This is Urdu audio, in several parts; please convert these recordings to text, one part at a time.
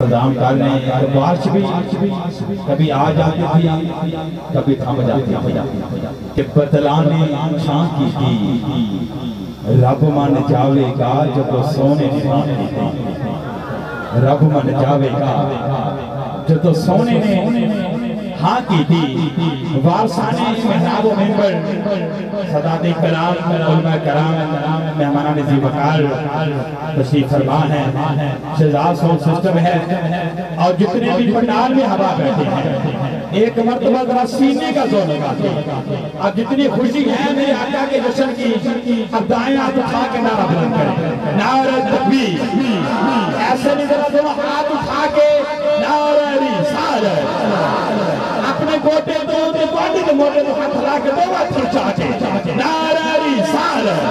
انتظام کرنے تو بارش بھی کبھی آ جاتی تھی کبھی تھم جاتی تھی کہ بتلانے شان کی تھی رب من جاوے گا جب وہ سونے نے ہاں کی تھی رب من جاوے گا جب تو سونے نے ہاں کی تھی وارثانے محراب و منبر صدات کلام علماء کرام مہمانان ذی وقار تشریف فرما ہے شہزاد ساؤنڈ سسٹم ہے اور جتنے بھی پنڈال میں ہوا بیٹھے ہیں ایک مرتبہ ذرا سینے کا زور لگاتے ہیں اب جتنی خوشی ہے میرے آقا کے جشن کی اب دائیں ہاتھ اٹھا کے نعرہ بلند کریں نعرہ تکبیر ایسے نہیں ذرا دونوں ہاتھ اٹھا کے نعرہ رسالت اپنے گوٹے دو باڈی کے موٹے تو ہاتھ لا کے دو ہاتھ اٹھا کے نعرہ رسالت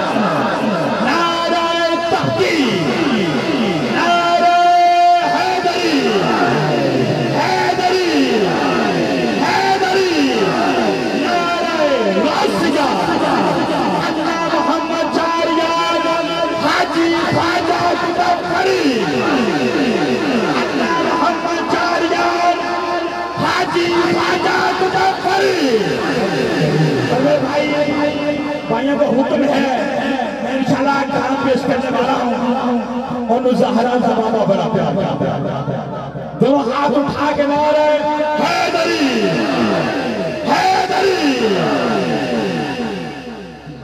نعرہ تحقیق نعرہ حیدری حیدری حیدری نعرہ راسگا اللہ محمد چاریان حاجی خواجہ کتاب کھڑی اللہ محمد چاریان حاجی خواجہ کتاب کھڑی بھائیوں کو حکم ہے میں انشاءاللہ کام پیش کرنے والا ہوں انہوں زہران زمانہ بڑا پیار دونوں ہاتھ اٹھا کے نعرہ حیدری حیدری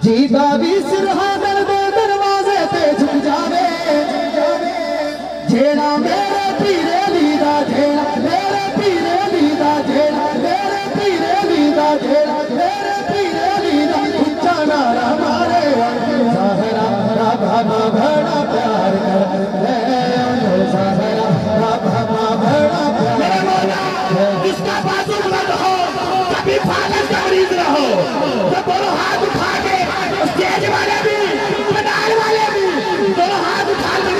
جی بابی سرہا در دے دروازے تے جھک جاوے جھیڑا میرے پیرے لیدہ جھیڑا میرے پیرے لیدہ جھیڑا میرے پیرے لیدہ جھیڑا میرے پیرے لیدہ اچھا نارا مارے زہرا ربھا بھڑا پیار کر زہرا ربھا بھڑا پیار میرے مولا جس کا بازو بلند ہو کبھی فالس کا مریض نہ ہو جب دونوں ہاتھ اٹھا کے اسٹیج والے بھی پنڈال والے بھی دونوں ہاتھ اٹھا کے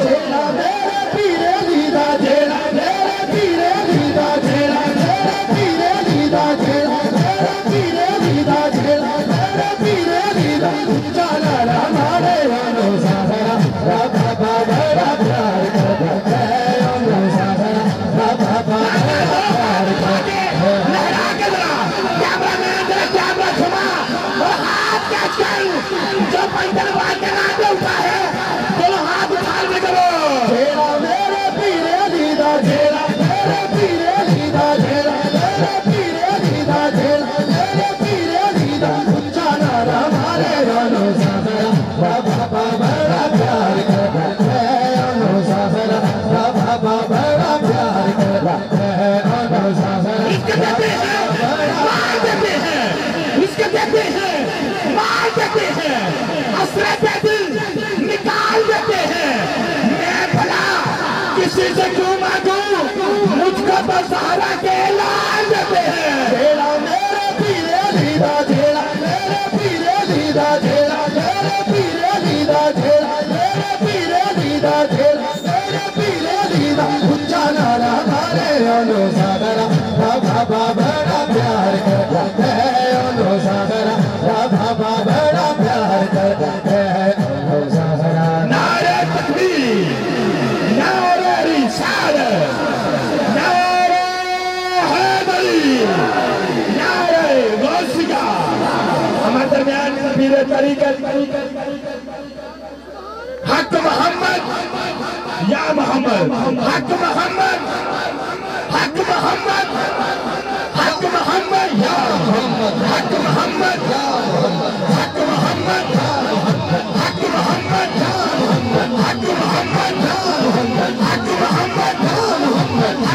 جھیڑا میرے پیرے لیدہ جھیڑا میرے پیرے لیدہ جھیڑا میرے پیرے لیدہ جھیڑا میرے پیرے لیدہ جھیڑا میرے پیرے لیدہ چانا رمارے انو زہرا ربھا بھڑا پیار کرتا ہے انو زہرا ربھا بھڑا پیار کرتا ہے لہرا کے ذرا کیمرہ مین ذرا کیمرہ چھما اور ہاتھ کیچ کر جو پنجر بات کے ناتے اٹھا ہے دونوں ہاتھ اٹھا لے کرو جھیڑا میرے پیرے لیدہ جھیڑا میرے پیرے لیدہ جھیڑا میرے پیرے لیدہ جھیڑا میرے پیرے لیدہ چانا رمارے انو زہرا ربھا بھڑا پیار کرتا ہے انو زہرا ربھا بھڑا پیار کرتا ہے انو زہرا اس کے دیتے ہیں مار دیتے ہیں اس کے دیتے ہیں مار دیتے ہیں اسرے پہ دل نکال دیتے ہیں میں بھلا کسی سے کیوں مانگوں مجھ کو تو زہرا کے اعلان دیتے ہیں جھیڑا میرے پیرے لیدہ جھیڑا میرے پیرے لیدہ جھیڑا میرے پیرے لیدہ جھیڑا میرے پیرے لیدہ جھیڑا میرے پیرے لیدہ اچھا نارا مارے انو زہرا ربھا بھڑا پیار کرتا ہے انو زہرا ربھا بھڑا پیار کرتا ہے انو زہرا نعرہ تکبیر نعرہ رسالت نعرہ حیدری نعرہ غوثیہ ہمارے درمیان پیر طریقت حق محمد یا محمد حق محمد حق محمد حق محمد یا محمد حق محمد یا محمد حق محمد یا محمد حق محمد یا محمد حق محمد یا محمد حق محمد یا محمد حق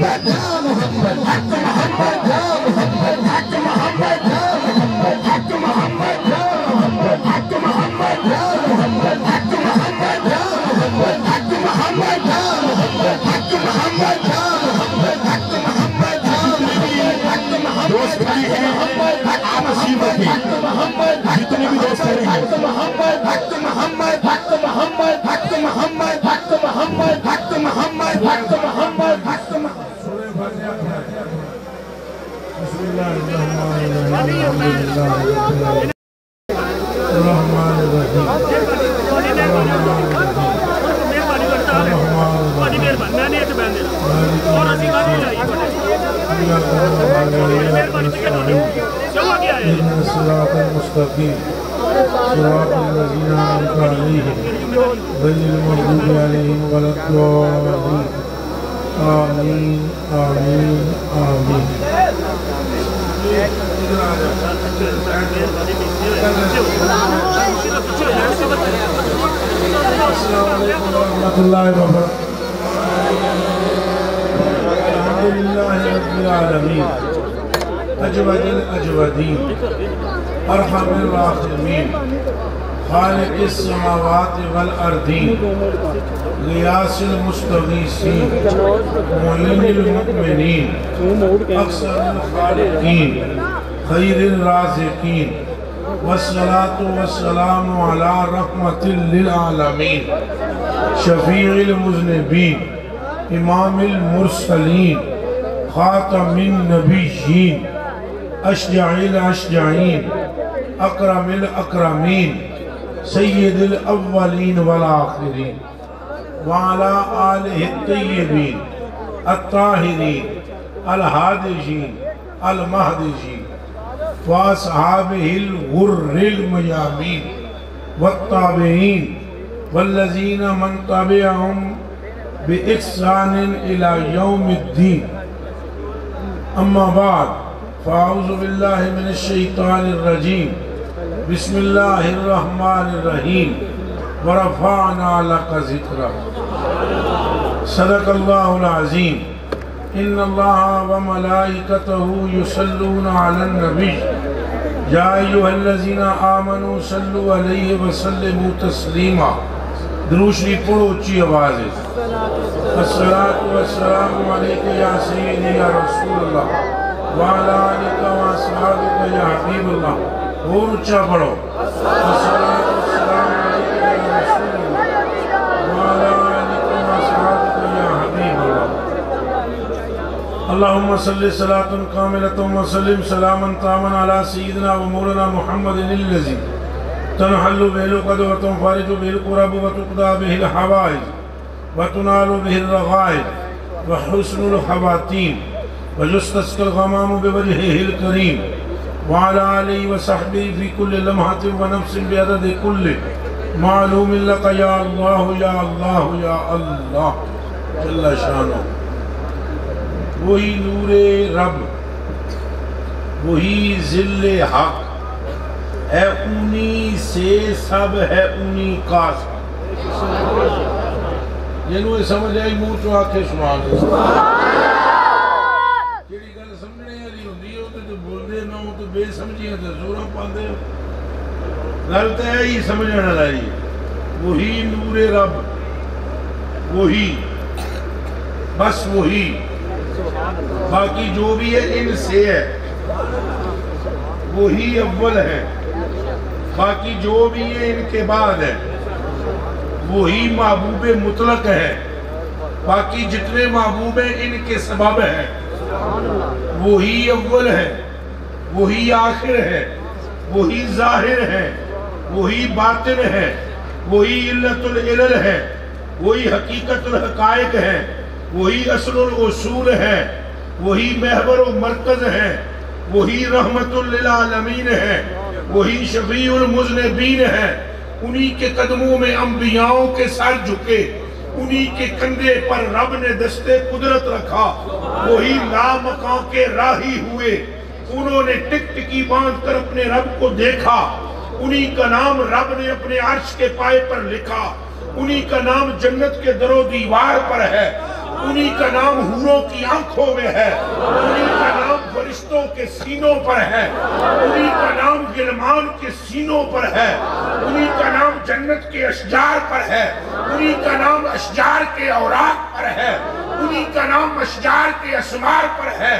محمد یا محمد حق محمد یا محمد حق محمد یا محمد حق محمد یا محمد حق محمد یا محمد حق محمد یا محمد حق محمد یا محمد حق محمد یا محمد حق محمد یا محمد دوست بھائی ہیں حق مصیبت بھی جتنے بھی دوست رہے ہیں حق محمد حق محمد حق محمد حق محمد حق محمد حق محمد حق محمد حق محمد بسم اللہ الرحمن الرحیم الرحمن الرحیم اهدنا الصراط المستقيم صراط الذين أنعمت عليهم غير المغضوب عليهم ولا الضالين آمين آمين آمين السلام علیکم ورحمۃ اللہ وبرکاتہ الحمد للہ رب العالمین اجود الاجودین ارحم الراحمین خالق السماوات والارضین غیاث المستغیثین معین المؤمنین اکثر الخالقین خیر الرازقین والصلاة والسلام على رحمة للعالمين شفيع المذنبين إمام المرسلين خاتم النبيين أشجع الأشجعين أكرم الأكرمين سيد الأولين والآخرين وعلى آله الطيبين الطاهرين الهادجين المهدجين وأصحابه الغر الميامين والتابعين والذين من تبعهم بإحسان إلى يوم الدين أما بعد فأعوذ بالله من الشيطان الرجيم بسم الله الرحمن الرحيم ورفعنا لك ذكرك صدق الله العظيم إن الله وملائكته يصلون على النبي يا أيها الذين آمنوا صلوا عليه وسلموا تسليما درود شریف پڑھو اچھی آواز ہے الصلاة والسلام عليك يا سيدي يا رسول الله وعلى آلك وأصحابك يا حبيب الله اور اچھا پڑھو الصلاة والسلام عليك يا رسول الله وعلى آلك وأصحابك يا حبيب الله اللهم صل صلاة كاملة وسلم سلاما تاما على سيدنا ومولانا محمد الذي تنحل به العقد وتنفرج به الكرب وتقضى به الحوائج وتنال به الرغائب وحسن الخواتيم ويستسقى الغمام بوجهه الكريم وعلى آله وصحبه في كل لمحة ونفس بعدد كل معلوم لك يا الله يا الله يا الله جل شانه وہی نور رب وہی ذل حق ہے انہی سے سب ہے انہی کا سب جنہوں نے سمجھ آئی منہ چو آکھے سبحان اللہ جیڑی گل سمجھنے والی ہوندی ہے تو بول دے نہ ہو تو بے سمجھیاں تے زوراں پاندے گل تے ہے ہی سمجھنے والی وہی نور رب وہی بس وہی باقی جو بھی ہے ان سے ہے وہی اول ہے باقی جو بھی ہے ان کے بعد ہے وہی محبوب مطلق ہے باقی جتنے محبوب ہیں ان کے سبب ہیں وہی اول ہے وہی آخر ہے وہی ظاہر ہے وہی باطن ہے وہی علت العلل ہے وہی حقیقت الحقائق ہے وہی اصل الاصول ہے وہی محور و مرکز ہے وہی رحمت للعالمین ہے وہی شفیع المذنبین ہے انہی کے قدموں میں انبیاءوں کے سر جھکے انہی کے کندھے پر رب نے دستے قدرت رکھا وہی لامکان کے راہی ہوئے انہوں نے ٹک ٹکی باندھ کر اپنے رب کو دیکھا انہی کا نام رب نے اپنے عرش کے پائے پر لکھا انہی کا نام جنت کے در و دیوار پر ہے انہی کا نام حوروں کی آنکھوں میں ہے انہی کا نام فرشتوں کے سینوں پر ہے انہی کا نام غلمان کے سینوں پر ہے انہی کا نام جنت کے اشجار پر ہے انہی کا نام اشجار کے اوراق پر ہے انہی کا نام اشجار کے اسمار پر ہے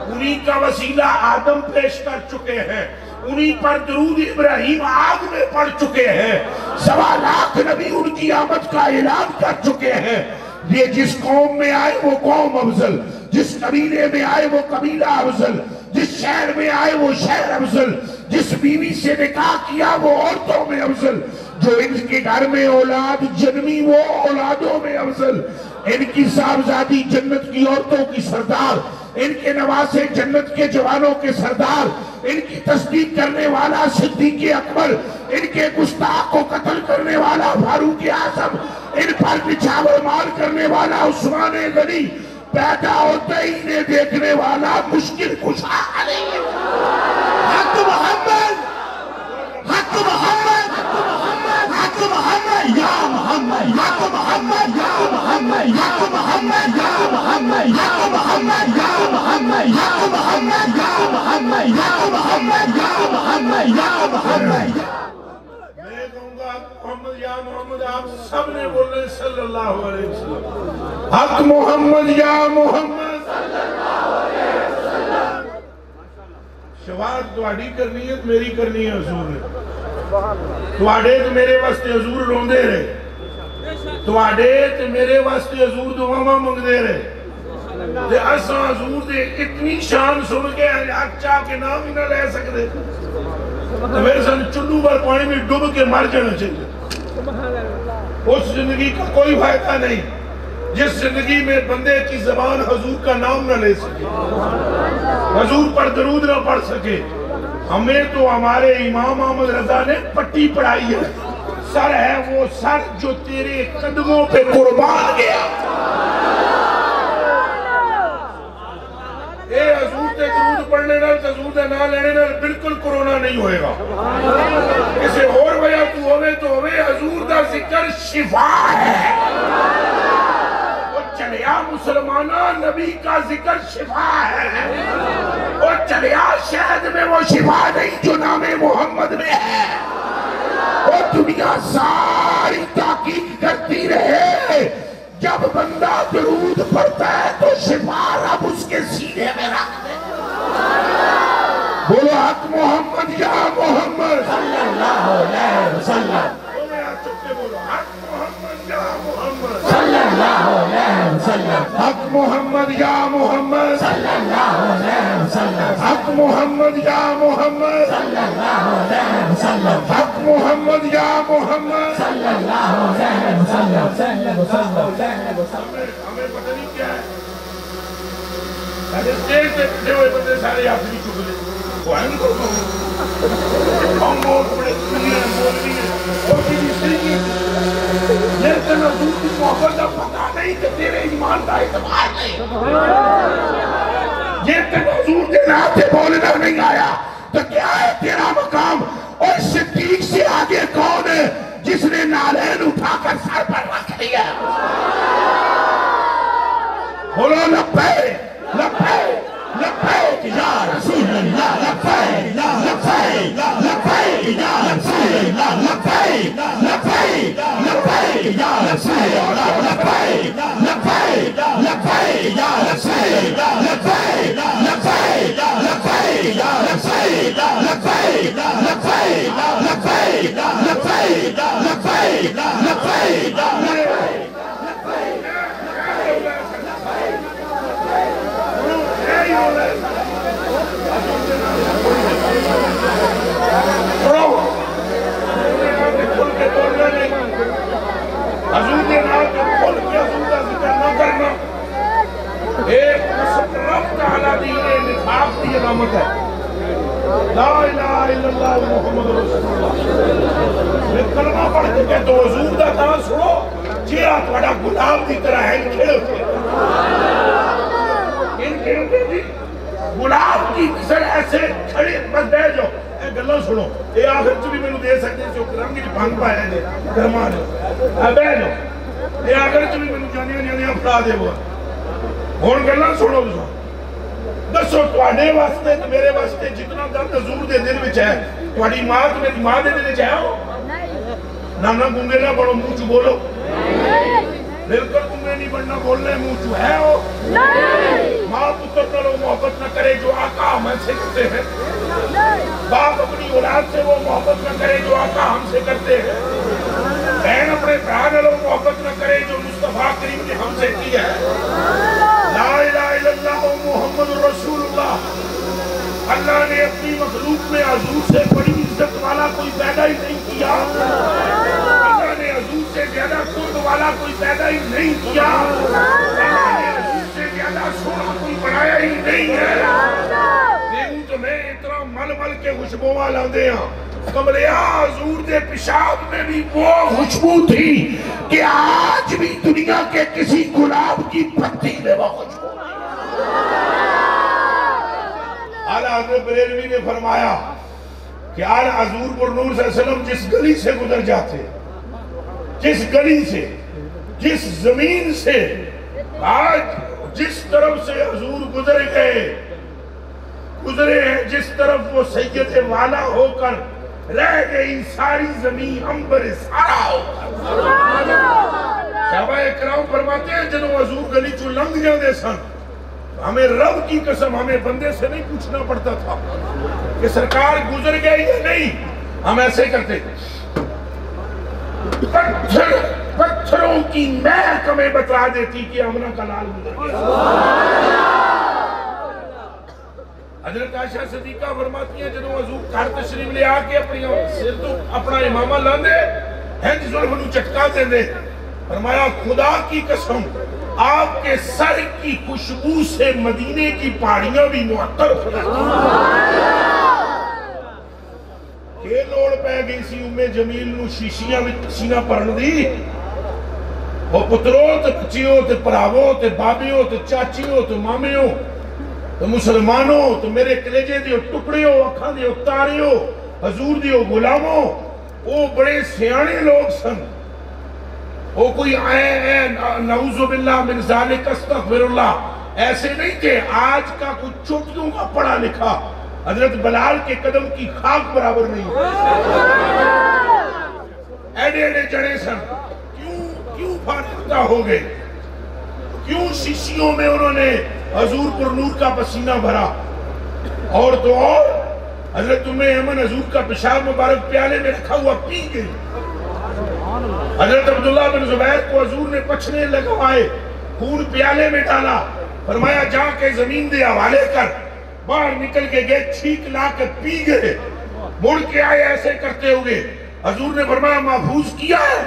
انہی کا وسیلہ آدم پیش کر چکے ہیں انہی پر درود ابراہیم آگ میں پڑ چکے ہیں 1.25 لاکھ نبی ان کی آمد کا اعلان کر چکے ہیں یہ جس قوم میں آئے وہ قوم افضل جس قبیلے میں آئے وہ قبیلہ افضل جس شہر میں آئے وہ شہر افضل جس بیوی سے نکاح کیا وہ عورتوں میں افضل جو ان کے گھر میں اولاد جنمی وہ اولادوں میں افضل، ان کی صاحبزادی جنت کی عورتوں کی سردار، ان کے نواسے جنت کے جوانوں کے سردار، ان کی تصدیق کرنے والا صدیق اکبر، ان کے گستاخ کو قتل کرنے والا فاروق اعظم، ان پر نچھاور مار کرنے والا عثمان غنی، پیدا ہوتے ہی انہیں دیکھنے والا مشکل کشا علی۔ حق محمد، حق محمد، حق محمد، یا محمد، حق محمد، یا محمد، حق محمد، یا محمد، حق محمد، یا محمد، حق محمد، یا محمد، حق محمد، یا محمد، یا محمد۔ میں کہوں گا محمد یا محمد، آپ سب نے بولے صلی اللہ علیہ وسلم، حق محمد یا محمد صلی اللہ علیہ وسلم۔ شفاعت تواڈی کرنی ہے میری کرنی ہے حضور نے، تواڈے تے میرے واسطے حضور روندے رہے، تواڈے تے میرے واسطے حضور دعاواں منگدے رہے، تے اساں حضور دے اتنی شان سن کے چاہ کے نام ہی نہ لے سکتے، تو میرے سن چلو بار پانی میں ڈوب کے مر جانا چاہیے۔ اس زندگی کا کوئی فائدہ نہیں جس زندگی میں بندے کی زبان حضور کا نام نہ لے سکے، حضور پر درود نہ پڑھ سکے۔ ہمیں تو ہمارے امام احمد رضا نے پٹی پڑھائی ہے، سر ہے وہ سر جو تیرے قدموں پہ قربان گیا۔ اے حضور تے درود پڑھنے نال حضور دے نام لینے نال بالکل کرونا نہیں ہوئے گا، کسی اور وجہ تو ہوئے تو ہوئے، حضور دا ذکر شفا ہے۔ چلیا مسلمانہ نبی کا ذکر شفا ہے، اور چلیا شہد میں وہ شفا نہیں جو نام محمد میں ہے۔ اور دنیا ساری تحقیق کرتی رہے، جب بندہ درود پڑھتا ہے تو شفا رب اس کے سینے میں رکھ دے۔ بولو حق محمد یا محمد صلی اللہ علیہ وسلم، صلی اللہ علیہ وسلم، حق محمد یا محمد صلی اللہ علیہ وسلم، حق محمد یا محمد صلی اللہ علیہ وسلم، حق محمد یا محمد صلی اللہ علیہ وسلم۔ ہمیں پتہ نہیں کیا ہے، اسٹیج پہ کھڑے ہوئے بندے سارے آدمی چک لے، وہ ان کو ہم اور بڑے دنیا بول رہی ہے اور بھی صحیح ہے، یہ تنہ حضور کی محبت کا پتہ نہیں کہ تیرے ایمان کا اعتبار نہیں، یہ تنہ حضور کے ناتے بولنا نہیں آیا تو کیا ہے تیرا مقام؟ اور صدیق سے آگے کون ہے جس نے نالین اٹھا کر سر پر رکھ لیا؟ بولو لبیک لبیک لبیک یا رسول اللہ، لبیک لبیک لبیک یا رسول اللہ، لبیک لبیک لبیک یا رسول اللہ، لبیک لبیک لبیک یا رسول اللہ، لبیک لبیک لبیک یا رسول اللہ، لبیک لبیک لبیک لبیک لبیک لبیک۔ حضور کے نام کے کھول کے حضور کا ذکر نہ کرنا ایک رب تعالیٰ دیئے نفاق دی علامت ہے۔ لا الہ الا اللہ محمد رسول اللہ، میں کلمہ پڑھ کے کہتا ہوں حضور دا نام سنو جی آپ بڑا گلاب دی طرح ہے کھڑے ہوتے ان کھڑے جی گلاب کی مثل ایسے کھڑے بس بیٹھ جاؤ، اے گلہ سنو اے آخر چلی میں نو دے سکتے ہیں جو کرنگی جی بھانگ پائے ہیں گرمان ہے، اے بیٹھ جاؤ اے آخر چلی میں نو جانی اپنا دے وہ اور گلہ سنو دسو تواڈے واسطے تو میرے واسطے جتنا درد حضور دے دل وچ ہے، تواڈی ماں تو میری ماں دے دل وچ ہے ہو؟ نانا گونگے نہ بڑھو منہ چ بولو، بالکل گونگے نہیں بڑھنا بولنے منہ چ ہے ہو؟ ماں پتر کرو محبت نہ کرے جو آقا ہم سے کرتے ہیں، باپ اپنی اولاد سے وہ محبت نہ کرے جو آقا ہم سے کرتے ہیں، بہن اپنے برا نہ محبت نہ کرے جو مصطفیٰ کریم نے ہم سے کی ہے۔ لا الہ الا اللہ محمد رسول اللہ، اللہ نے اپنی مخلوق میں حضور سے بڑی عزت والا کوئی پیدا ہی نہیں کیا۔ زیادہ خود والا کوئی پیدا ہی نہیں کیا، اللہ نے حضور سے زیادہ سونا کوئی بنایا ہی نہیں ہے۔ دیکھوں تو میں اتنا مل مل کے خوشبو والا دے ہاں، کمریا حضور دے پیشاب میں بھی وہ خوشبو تھی کہ آج بھی دنیا کے کسی گلاب کی پتی میں وہ خوشبو نہیں۔ اعلیٰ حضرت بریلوی نے فرمایا کہ آل حضور پر نور صلی اللہ علیہ وسلم جس گلی سے گزر جاتے، جس گلی سے، جس زمین سے، آج جس طرف سے حضور گزرے ہیں، جس طرف وہ سید والا ہو کر رہ گئی ساری زمین امبر سارا ہو کر۔ صحابہ اکرام فرماتے ہیں جنہوں حضور گلی چو لنگ جاندے سن، ہمیں رب کی قسم ہمیں بندے سے نہیں پوچھنا پڑتا تھا کہ سرکار گزر گئے یا نہیں، ہم ایسے کرتے تھے۔ پتھروں کی مہک ہمیں بتا دیتی کہ آمنہ کا لال گزر گیا۔ حضرت عائشہ صدیقہ فرماتی ہیں جنہوں حضور گھر تشریف لے آ کے اپنا امامہ لاندے ہنج ظلم نو چٹکا دے دے، فرمایا خدا کی قسم آپ کے سر کی خوشبو سے مدینے کی پہاڑیاں بھی معطر ہو جاتی۔ کہ لوڑ پہ گئی سی ام جمیل نو شیشیاں وچ پسینہ پڑھن دی، وہ پترو تے بچیو تے پراوو تے بابیو تے چاچیو تے مامیو تو مسلمانوں تو میرے کلیجے دیو ٹکڑیو اکھاں دیو تاریو حضور دیو غلاموں، وہ بڑے سیانے لوگ سن، وہ کوئی نعوذ باللہ من ذالک استغفر اللہ ایسے نہیں تھے۔ آج کا کچھ چوٹیوں کا پڑھا لکھا حضرت بلال کے قدم کی خاک برابر نہیں، ایڈے ایڈے جڑے سن۔ کیوں فارغتہ ہو گئے؟ کیوں شیشیوں میں انہوں نے حضور پر نور کا پسینہ بھرا؟ اور تو اور حضرت ایمن حضور کا پیشاب مبارک پیالے میں رکھا ہوا پی گئی۔ حضرت عبداللہ بن زبیر کو حضور نے پچھنے لگوائے، خون پیالے میں ڈالا، فرمایا جا کے زمین دے حوالے کر، باہر نکل کے گئے، چھینک لا کے پی گئے، مڑ کے آئے ایسے کرتے ہوئے۔ حضور نے فرمایا محفوظ کیا ہے؟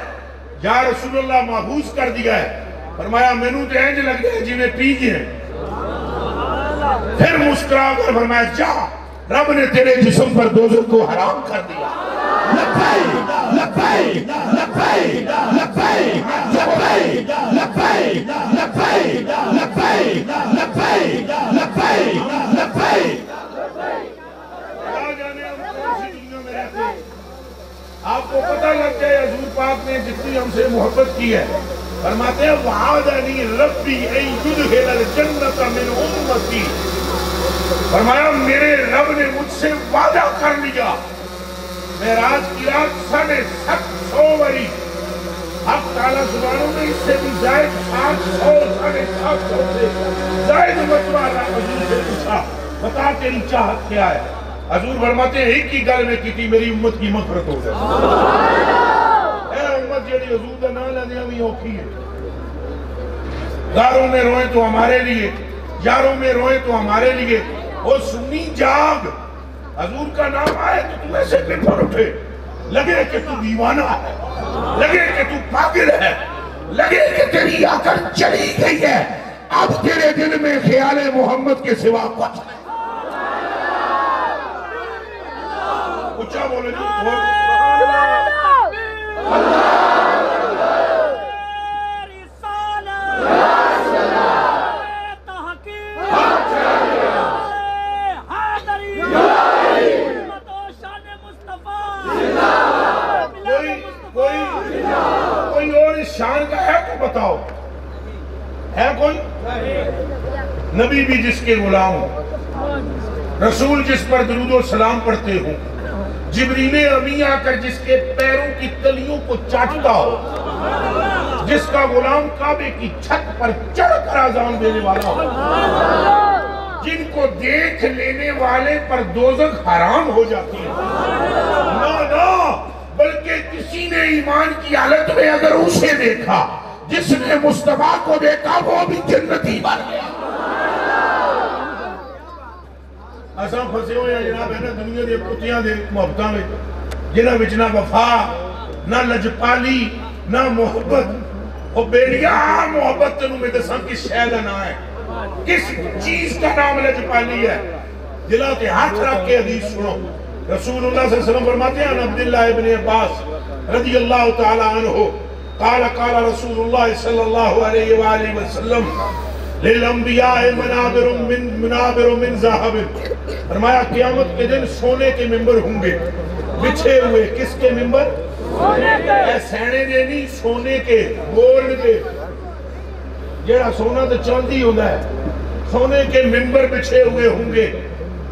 یا رسول اللہ محفوظ کر دیا ہے۔ فرمایا میں نو تے اینج لگ گئے جی میں پی گئے۔ پھر مسکرا کر فرمایا جا، رب نے تیرے جسم پر دوزخ کو حرام کر دیا۔ لبیک لبیک لبیک لبیک لبیک لبیک لبیک لبیک لبیک لبیک لبیک۔ آپ کو پتہ لگ جائے حضور پاک نے جتنی ہم سے محبت کی ہے، فرماتے ہیں وعدنی ربی ان یدخل الجنت من امتی، فرمایا میرے رب نے مجھ سے وعدہ کر لیا معراج کی رات 750 وری، حق تعالیٰ سبحانہ میں اس سے بھی زائد 700 سے زائد مرتبہ حضور سے پوچھا بتا تیری چاہت کیا ہے؟ حضور فرماتے ہیں ایک ہی گل میں کی تھی میری امت کی مغفرت ہو جائے۔ اے امت جیڑی حضور دا نام لیندے ہمیں اوکھی ہے، داروں میں روئیں تو ہمارے لیے، یاروں میں روئیں تو ہمارے لیے۔ وہ سنی جاگ، حضور کا نام آئے تو تم ایسے بفر اٹھے، لگے کہ تو دیوانہ ہے، لگے کہ تو پاگل ہے، لگے کہ تیری آکر چلی گئی ہے، اب تیرے دل میں خیال محمد کے سوا کچھ نہیں۔ اچھا بولے جی کوئی اور اس شان کا ہے تو بتاؤ، ہے کوئی؟ نبی بھی جس کے غلام ہوں، رسول جس پر درود و سلام پڑھتے ہوں، جبریل امی آ کر جس کے پیروں کی تلیوں کو چاٹتا ہو، جس کا غلام کعبے کی چھت پر چڑھ کر آزان دینے والا ہو، جن کو دیکھ لینے والے پر دوزخ حرام ہو جاتی ہے، نہ بلکہ کسی نے ایمان کی حالت میں اگر اسے دیکھا جس نے مصطفیٰ کو دیکھا وہ بھی جنتی بن گیا۔ اساں پھسے ہوئے ہیں جناب ہے نا دنیا دے کتیاں دے محبتاں میں، جنہاں وچ نہ وفا، نہ لجپالی، نہ محبت. وہ بیڑیا محبت تینوں میں دساں کس شے دا نام ہے, کس چیز کا نام لجپالی ہے. دلوں تے ہاتھ رکھ کے حدیث سنو. رسول اللہ صلی اللہ علیہ وسلم فرماتے ہیں عبداللہ ابن عباس رضی اللہ تعالی عنہ قال قال رسول اللہ صلی اللہ علیہ وآلہ وسلم للانبیاء منابر من ذہب. فرمایا قیامت کے دن سونے کے ممبر ہوں گے بچھے ہوئے. کس کے ممبر؟ اے سینے دے نہیں, سونے کے, گولڈ کے. جیڑا سونا تو چاندی ہوتا ہے. سونے کے ممبر بچھے ہوئے ہوں گے.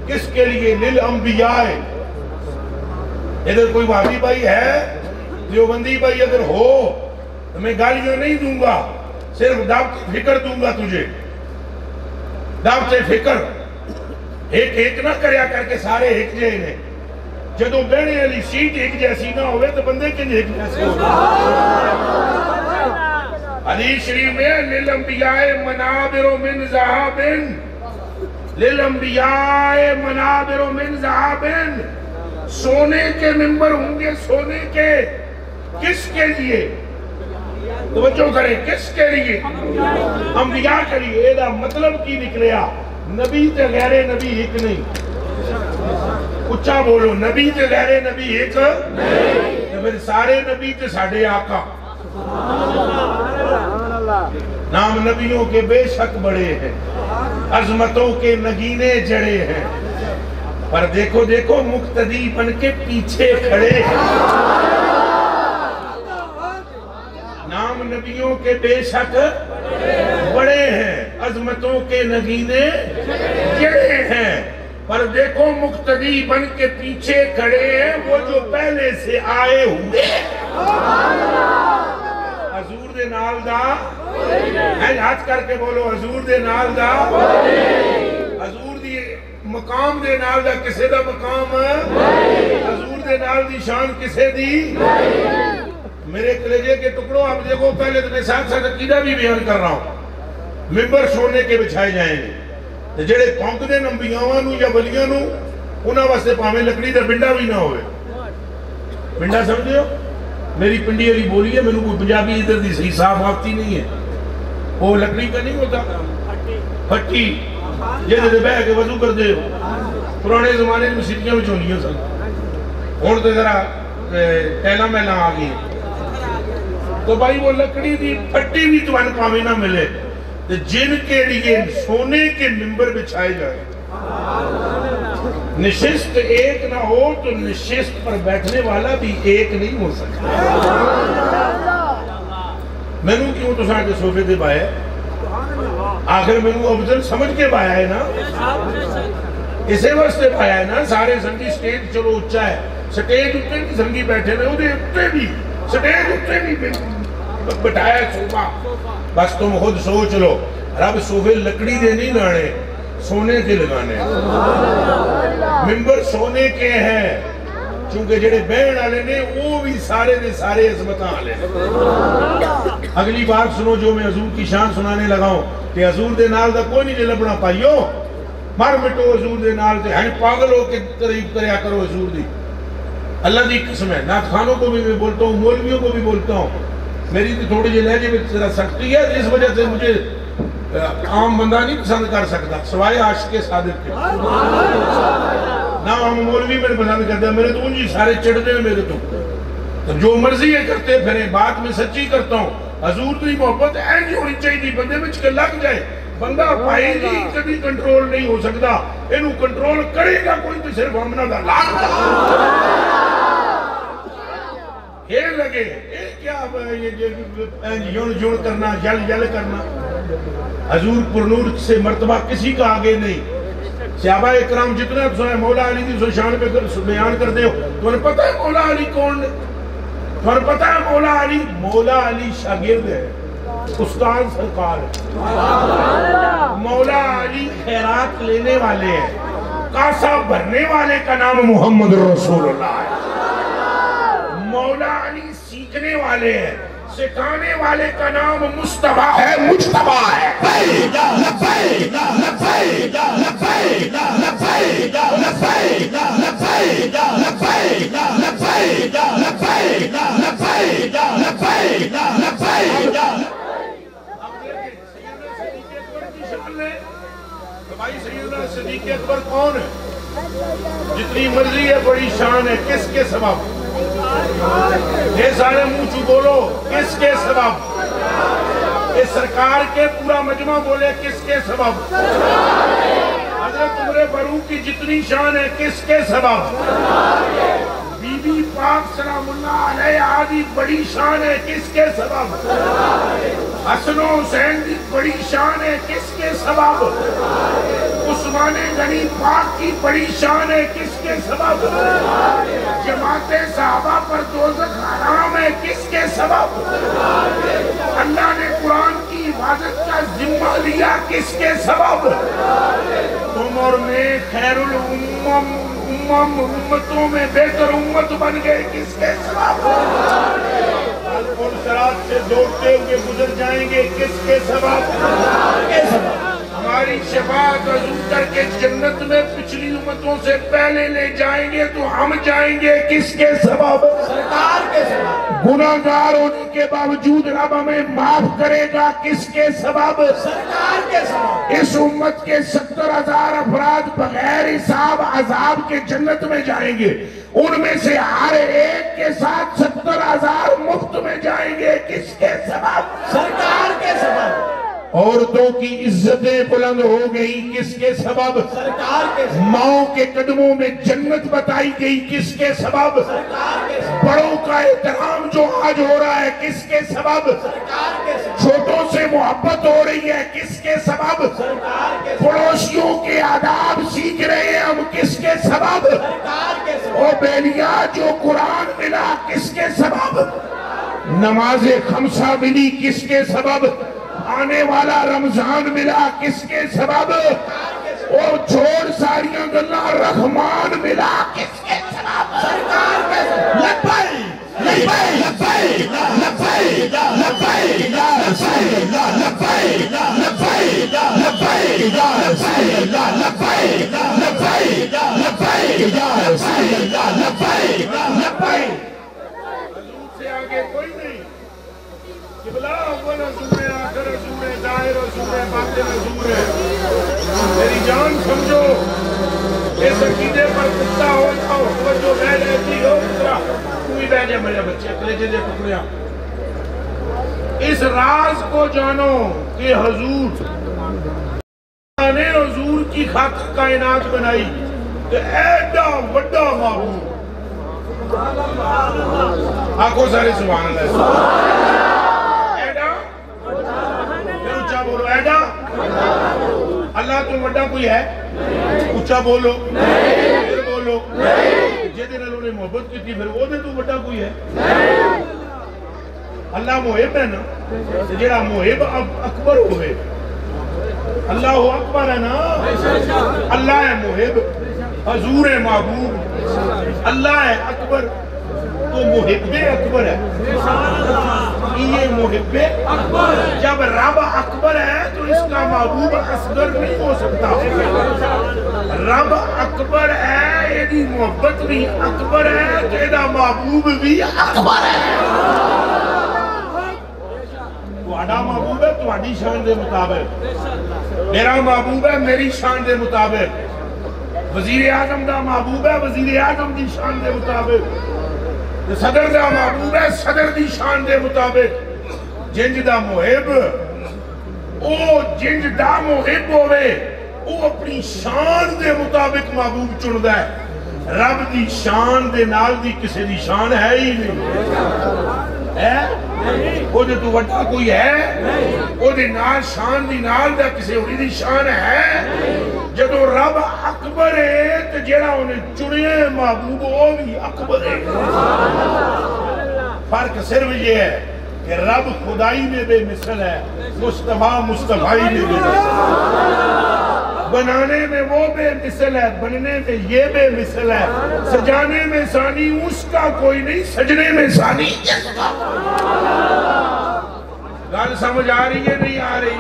کس کے لیے؟ للانبیاء. ادھر کوئی وہابی بھائی ہے, دیوبندی بھائی اگر ہو تو میں گالیاں نہیں دوں گا, صرف دعوت فکر دوں گا تجھے. دعوت فکر ایک ایک نہ کریا کر کے سارے ایک جے نے. جدو بیٹھنے والی سیٹ ایک جیسی نہ ہوئے تو بندے کنج ایک جیسے ہوگا. حدیث شریف میں للانبیاء منابر من ذہب, للانبیاء منابر من ذہب. سونے کے ممبر ہوں گے, سونے کے. کس کے لیے؟ توجہ کریں, کس کے لیے؟ انبیاء کے لیے. ایدہ مطلب کی نکلیا نبی تے غیر نبی ایک نہیں. اچھا بولو, نبی تے غیر نبی ایک نہیں. پھر سارے نبی تے ساڑھے آقا. نام نبیوں کے بے شک بڑے ہیں, عظمتوں کے نگینے جڑے ہیں, پر دیکھو دیکھو مقتدی بن کے پیچھے کھڑے ہیں. نام نبیوں کے بے شک بڑے ہیں, عظمتوں کے نگینے جڑے ہیں, پر دیکھو مقتدی بن کے پیچھے کھڑے ہیں وہ جو پہلے سے آئے ہوئے. حضور دے نال دا, ہاتھ کر کے بولو حضور دے نال دا. حضور دی مقام دے نال دا کسے دا مقام, حضور دے نال دی شان کسے دی. میرے کلیجے کے ٹکڑوں آپ دیکھو, پہلے تو میں ساتھ ساتھ عقیدہ بھی بیان کر رہا ہوں. ممبر سونے کے بچھائے جائیں گے, جڑے پونک دے انبیاءواں نو یا ولیاں نو انہاں واسطے پاویں لکڑی دا بنڈا بھی نہ ہوئے. بنڈا سمجھے ہو؟ میری پنڈی والی بولی ہے, میرے کو پنجابی ادھر دی صحیح صاف آتی نہیں ہے. وہ لکڑی کا نہیں ہوتا, پھٹی جہدے تے بیٹھ کے وضو کر دے. پرانے زمانے میں سٹیاں وچ ہوندیاں سن, ہن تے ذرا ٹیلا میلا آ گئی. تو بھائی وہ لکڑی دی پھٹی بھی تمہیں پاویں نہ ملے, جن کے لیے سونے کے ممبر بچھائے جائے. نشست ایک نہ ہو تو نشست پر بیٹھنے والا بھی ایک نہیں ہو سکتا. میں نے کیوں تو ساں کے صوفے دے بائے, آخر میں نے افضل سمجھ کے بایا ہے نا, اسے واسطے بایا ہے نا. سارے سنگی سٹیج چلو اچھا ہے, سٹیج اتے بھی سنگی بیٹھے رہے, ادھے اتے بھی سٹیج اتے بھی بٹھایا صوفہ. بس تم خود سوچ لو, رب صوفے لکڑی دے نہیں لانے, سونے کے لگانے. ممبر سونے کے ہیں, چونکہ جڑے بہن والے نے وہ بھی سارے دے سارے عظمتاں والے. اگلی بات سنو جو میں حضور کی شان سنانے لگا ہوں, کہ حضور دے نال دا کوئی نہیں لبنا پائیو. مر مٹو حضور دے نال تے, ہیں پاگل ہو کے تعریف کریا کرو حضور دی. اللہ دی قسم ہے, نعت خانوں کو بھی میں بولتا ہوں, مولویوں کو بھی بولتا ہوں. میری تو تھوڑی جی لہجے میں ذرا سختی ہے, اس وجہ سے مجھے عام بندہ نہیں پسند کر سکتا سوائے عاشق صادق کے. نہ عام مولوی میں پسند کرتا, میرے تو انجی سارے چڑھتے ہیں میرے تو جو مرضی ہے کرتے پھریں. بات میں سچی کرتا ہوں, حضور کی محبت اینی ہونی چاہیے بندے میں چکے لگ جائے. بندہ پائے گی کبھی کنٹرول نہیں ہو سکتا, انہوں کنٹرول کرے گا کوئی تو صرف ہمنا دا لاکھ یہ لگے. کیا یون جون کرنا, یل یل کرنا. حضور پرنور سے مرتبہ کسی کا آگے نہیں. صحابہ اکرام جتنا سوئے مولا علی دی شان پہ بیان کر دے ہو, تو انہیں پتہ ہے مولا علی کون ہے؟ تو انہیں پتہ ہے مولا علی, مولا علی شاگرد ہے, استاد سرکار ہے. مولا علی خیرات لینے والے ہیں, کاسا بھرنے والے کا نام محمد رسول اللہ ہے. مولا علی سیکھنے والے ہیں, سکھانے والے کا نام مصطفیٰ ہے, مجتبیٰ ہے. لیں تو بھائی سیدنا صدیق اکبر کون ہے؟ جتنی مرضی ہے بڑی شان ہے، کس کے سبب؟ یہ سارے منہ چو بولو، کس کے سبب؟ یہ سرکار کے پورا مجمع بولے کس کے سبب؟ حضرت عمر فاروق کی جتنی شان ہے کس کے سبب؟ بی بی پاک سلام اللہ علیہ آدھی بڑی شان ہے کس کے سبب؟ حسن و حسین کی بڑی شان ہے کس کے سبب؟ عثمان غنی پاک کی بڑی شان ہے کس کے سبب؟ جماعت صحابہ پر دوزخ حرام ہے کس کے سبب؟ اللہ نے قرآن کی حفاظت کا ذمہ لیا کس کے سبب؟ عمر میں خیر امتوں میں بہتر امت بن گئے کس کے سبب؟ اور صراط سے دوڑتے ہوئے گزر جائیں گے کس کے سبب؟ ہماری شفاعت حضور کر کے جنت میں پچھلی امتوں سے پہلے لے جائیں گے تو ہم جائیں گے کس کے سبب؟ سرکار کے سبب۔ گناہگار ہونے کے باوجود رب ہمیں معاف کرے گا کس کے سبب؟ سرکار کے سبب۔ اس امت کے 70,000 افراد بغیر حساب عذاب کے جنت میں جائیں گے، ان میں سے ہر ایک کے ساتھ 70,000 مفت میں جائیں گے کس کے سبب؟ سرکار کے سبب۔ عورتوں کی عزتیں بلند ہو گئی کس کے سبب؟ سرکار کے سبب۔ ماؤں کے قدموں میں جنت بتائی گئی کس کے سبب؟ سرکار کے سبب۔ بڑوں کا احترام جو آج ہو رہا ہے کس کے سبب؟ سرکار کے سبب۔ چھوٹوں سے محبت ہو رہی ہے کس کے سبب؟ سرکار کے سبب۔ پڑوسیوں کے آداب سیکھ رہے ہیں ہم کس کے سبب؟ سرکار کے سبب۔ او بیلیا جو قرآن ملا کس کے سبب؟ نماز خمسہ ملی کس کے سبب؟ آنے والا رمضان ملا کس کے سبب؟ اور چھوڑ ساریاں گلاں رحمان ملا کس کے سبب؟ سرکار کے سبب۔ لبائی لبائی لبائی لبائی لبائی لبائی لبائی لبائی لبائی لبائی لبائی۔ حضور سے آگے کوئی نہیں، قبلہ اول حضور ہے، آخر حضور ہے، ظاہر حضور ہے، باطن حضور ہے۔ میری جان سمجھو، اس عقیدے پر پختہ ہو جاؤ، جو بہ جاتی ہو پترا تو ہی بہ جائے میرے بچے کلیجے دے ٹکڑیاں۔ اس راز کو جانو کہ حضور نے حضور کی خاطر کائنات بنائی کہ ایڈا وڈا معبود، آنکھوں سارے سبحان اللہ، ایڈا پھر اچھا بولو، ایڈا اللہ تو وڈا کوئی ہے؟ اچھا بولو، پھر بولو، جیدے نال انہیں محبت کی تھی پھر وہ دے تو وڈا کوئی ہے؟ اللہ محب ہے نا، جیڑا محب اکبر ہوئے، اللہ اکبر ہے نا، اللہ ہے محب، حضور ہے محبوب، اللہ ہے اکبر، تو محب اکبر ہے، یہ محب اکبر، جب رب اکبر ہے تو اس کا محبوب اصغر نہیں ہو سکتا، رب اکبر ہے، یہ محبت بھی اکبر ہے، تو یہ محبوب بھی اکبر ہے۔ تہاڈا محبوب ہے تہاڈی شان دے مطابق، میرا محبوب ہے میری شان دے مطابق، وزیر اعظم دا محبوب ہے وزیر اعظم دی شان دے مطابق، صدر دا محبوب ہے صدر دی شان دے مطابق، جنج دا محب او جنج دا محب ہوئے او اپنی شان دے مطابق محبوب چندہ ہے، رب دی شان دے نال دی کسی دی شان ہے ہی نہیں ہے، وہ دے تو وڈا کوئی ہے، وہ دے نال شان دی نال دا کسی ہوئی دی شان ہے، جدو رب اکبر ہے تو جیڑا انہیں چڑھے محبوب وہ بھی اکبر ہے۔ فرق صرف یہ ہے کہ رب خدائی میں بے مثل ہے، مصطفیٰ مصطفائی میں بے مثل ہے، بنانے میں وہ بے مثل ہے، بننے میں یہ بے مثل ہے، سجانے میں ثانی اس کا کوئی نہیں، سجنے میں ثانی اس کا۔ گل سمجھ آ رہی ہے نہیں آ رہی؟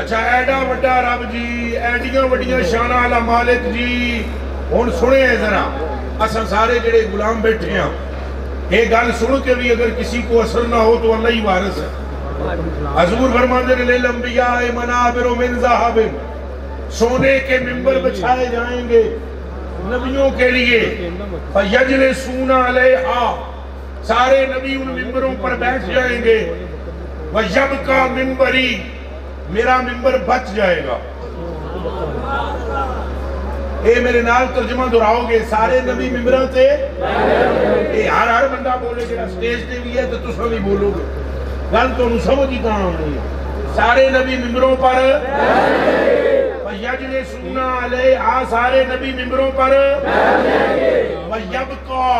اچھا ایڈا وڈا رب جی، ایڈیاں وڈیاں شانہ والا مالک جی، ہن سنے ہیں ذرا، اصل سارے جڑے غلام بیٹھے ہیں، یہ گل سن کے بھی اگر کسی کو اثر نہ ہو تو اللہ ہی وارث ہے، حضور فرماتے ہیں للانبیاء منابر من ذہب، سونے کے ممبر بچھائے جائیں گے نبیوں کے لیے، فیجلسون علیہا، سارے نبی ان ممبروں پر بیٹھ جائیں گے، ویبقی ممبری، میرا ممبر بچ جائے گا۔ اے میرے نال ترجمہ دہراؤ گے، سارے نبی ممبراں تے اے ہر بندہ بولے گا، سٹیج تے بھی ہے تو تساں بھی بولو گے، گل تو سمجھ ہی کہاں نہیں ہے۔ سارے نبی ممبروں پر وَيَجْلِسُونَ عَلَيْهَا، سارے نبی ممبروں پر وَيَبْقَى،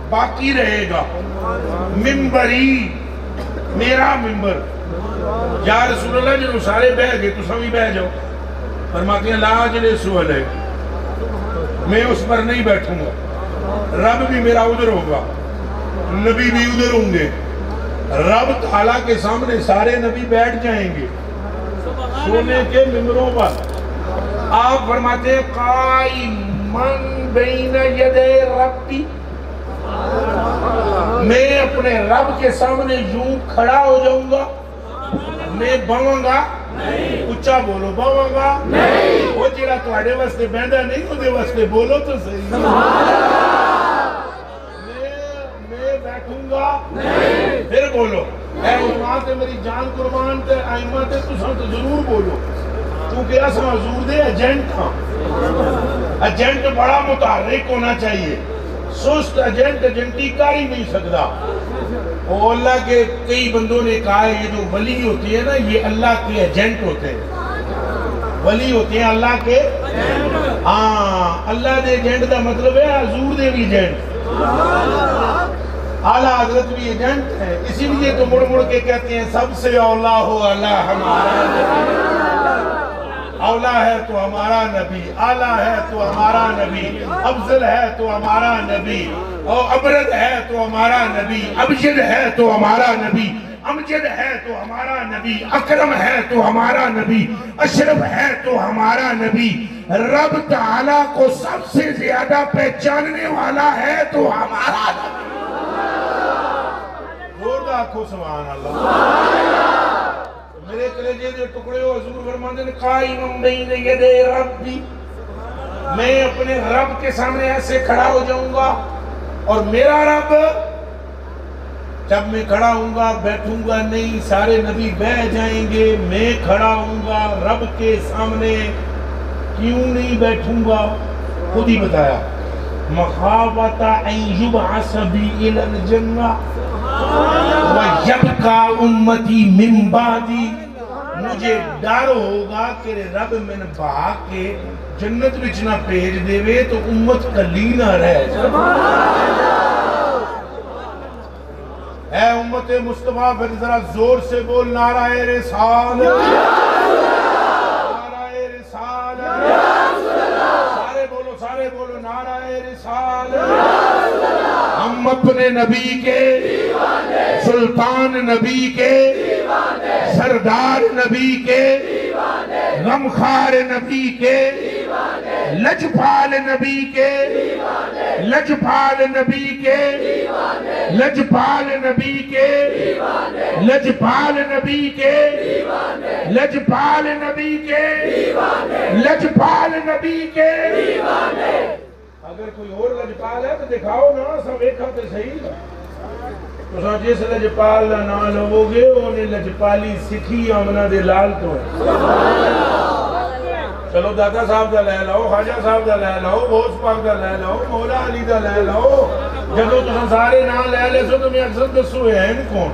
باقی رہے گا، ممبری، میرا ممبر۔ یا رسول اللہ جنہوں سارے بہ گئے تو سبھی بہ جاؤ، فرماتے ہیں لا اجلسوا علیہ، میں اس پر نہیں بیٹھوں گا، رب بھی میرا ادھر ہوگا، نبی بھی ادھر ہوں گے، رب تعالیٰ کے سامنے سارے نبی بیٹھ جائیں گے سونے کے ممبروں پر۔ آپ فرماتے ہیں قائمن بین یدی ربی، میں اپنے رب کے سامنے یوں کھڑا ہو جاؤں گا، میں باواں گا، اچھا بولو، باواں گا، وہ جڑا تواڈے واسطے بہندا نہیں اودے واسطے بولو تو صحیح، میں بیٹھوں گا، پھر بولو، اے علماء تے میری جان قربان تے ائمہ تے تساں تو ضرور بولو، کیونکہ اساں حضور دے ایجنٹ ہاں۔ ایجنٹ بڑا متحرک ہونا چاہیے، سست ایجنٹ ایجنٹی کر ہی نہیں سکتا۔ اور اللہ کے کئی بندوں نے کہا ہے یہ جو ولی ہوتی ہے نا یہ اللہ کے ایجنٹ ہوتے ہیں، ولی ہوتے ہیں اللہ کے، ہاں اللہ دے ایجنٹ دا مطلب ہے حضور دے بھی ایجنٹ، اعلیٰ حضرت بھی ایجنٹ ہے، اسی لیے تو مڑ مڑ کے کہتے ہیں سب سے اولا ہو اللہ ہمارا نبی، اولا ہے تو ہمارا نبی، اعلیٰ ہے تو ہمارا نبی، افضل ہے تو ہمارا نبی، اور ابرد ہے تو ہمارا نبی، ابجد ہے تو ہمارا نبی، امجد ہے تو ہمارا نبی، اکرم ہے تو ہمارا نبی، اشرف ہے تو ہمارا نبی، رب تعالیٰ کو سب سے زیادہ پہچاننے والا ہے تو ہمارا نبی۔ زوردہ آنکھوں سبحان اللہ، میرے کلیجے دے ٹکڑے ہو، حضور فرماتے ہیں قائم بین یدی ربی، میں اپنے رب کے سامنے ایسے کھڑا ہو جاؤں گا، اور میرا رب جب میں کھڑا ہوں گا بیٹھوں گا نہیں، سارے نبی بیٹھ جائیں گے، میں کھڑا ہوں گا رب کے سامنے، کیوں نہیں بیٹھوں گا خود ہی بتایا، مخافۃ ان یبعث بی الی الجنہ وَيَبْقَى أُمَّتِي مِن بَعْدِي، مجھے ڈر ہوگا کہ رب میں نے بہا کے جنت وچ نہ بھیج دے وے تو امت کلی نہ رہ جائے۔ اے امت مصطفیٰ پھر ذرا زور سے بول نعرہ رسالت، نعرہ رسالت، سارے بولو نعرہ رسالت۔ ہم اپنے نبی کے، سلطان نبی کے، سردار نبی کے، غمخوار نبی کے، لجپال نبی کے، لجپال نبی کے، لجپال نبی کے، لجپال نبی کے، لجپال نبی کے، لجپال نبی کے۔ اگر کوئی اور لجپال ہے تو دکھاؤ نا، سب ایکھا تے صحیح، تو ساں جس لجپال دا نام لوگو گے انہیں لجپالی سکھی آمنہ دے لال تو ہے۔ چلو داتا صاحب دا لے لو، خواجہ صاحب دا لے لو، غوث پاک دا لے لو، مولا علی دا لے لو، جدو تو سارے نام لے لے سو تو میں اکثر دسو ہے ان کون؟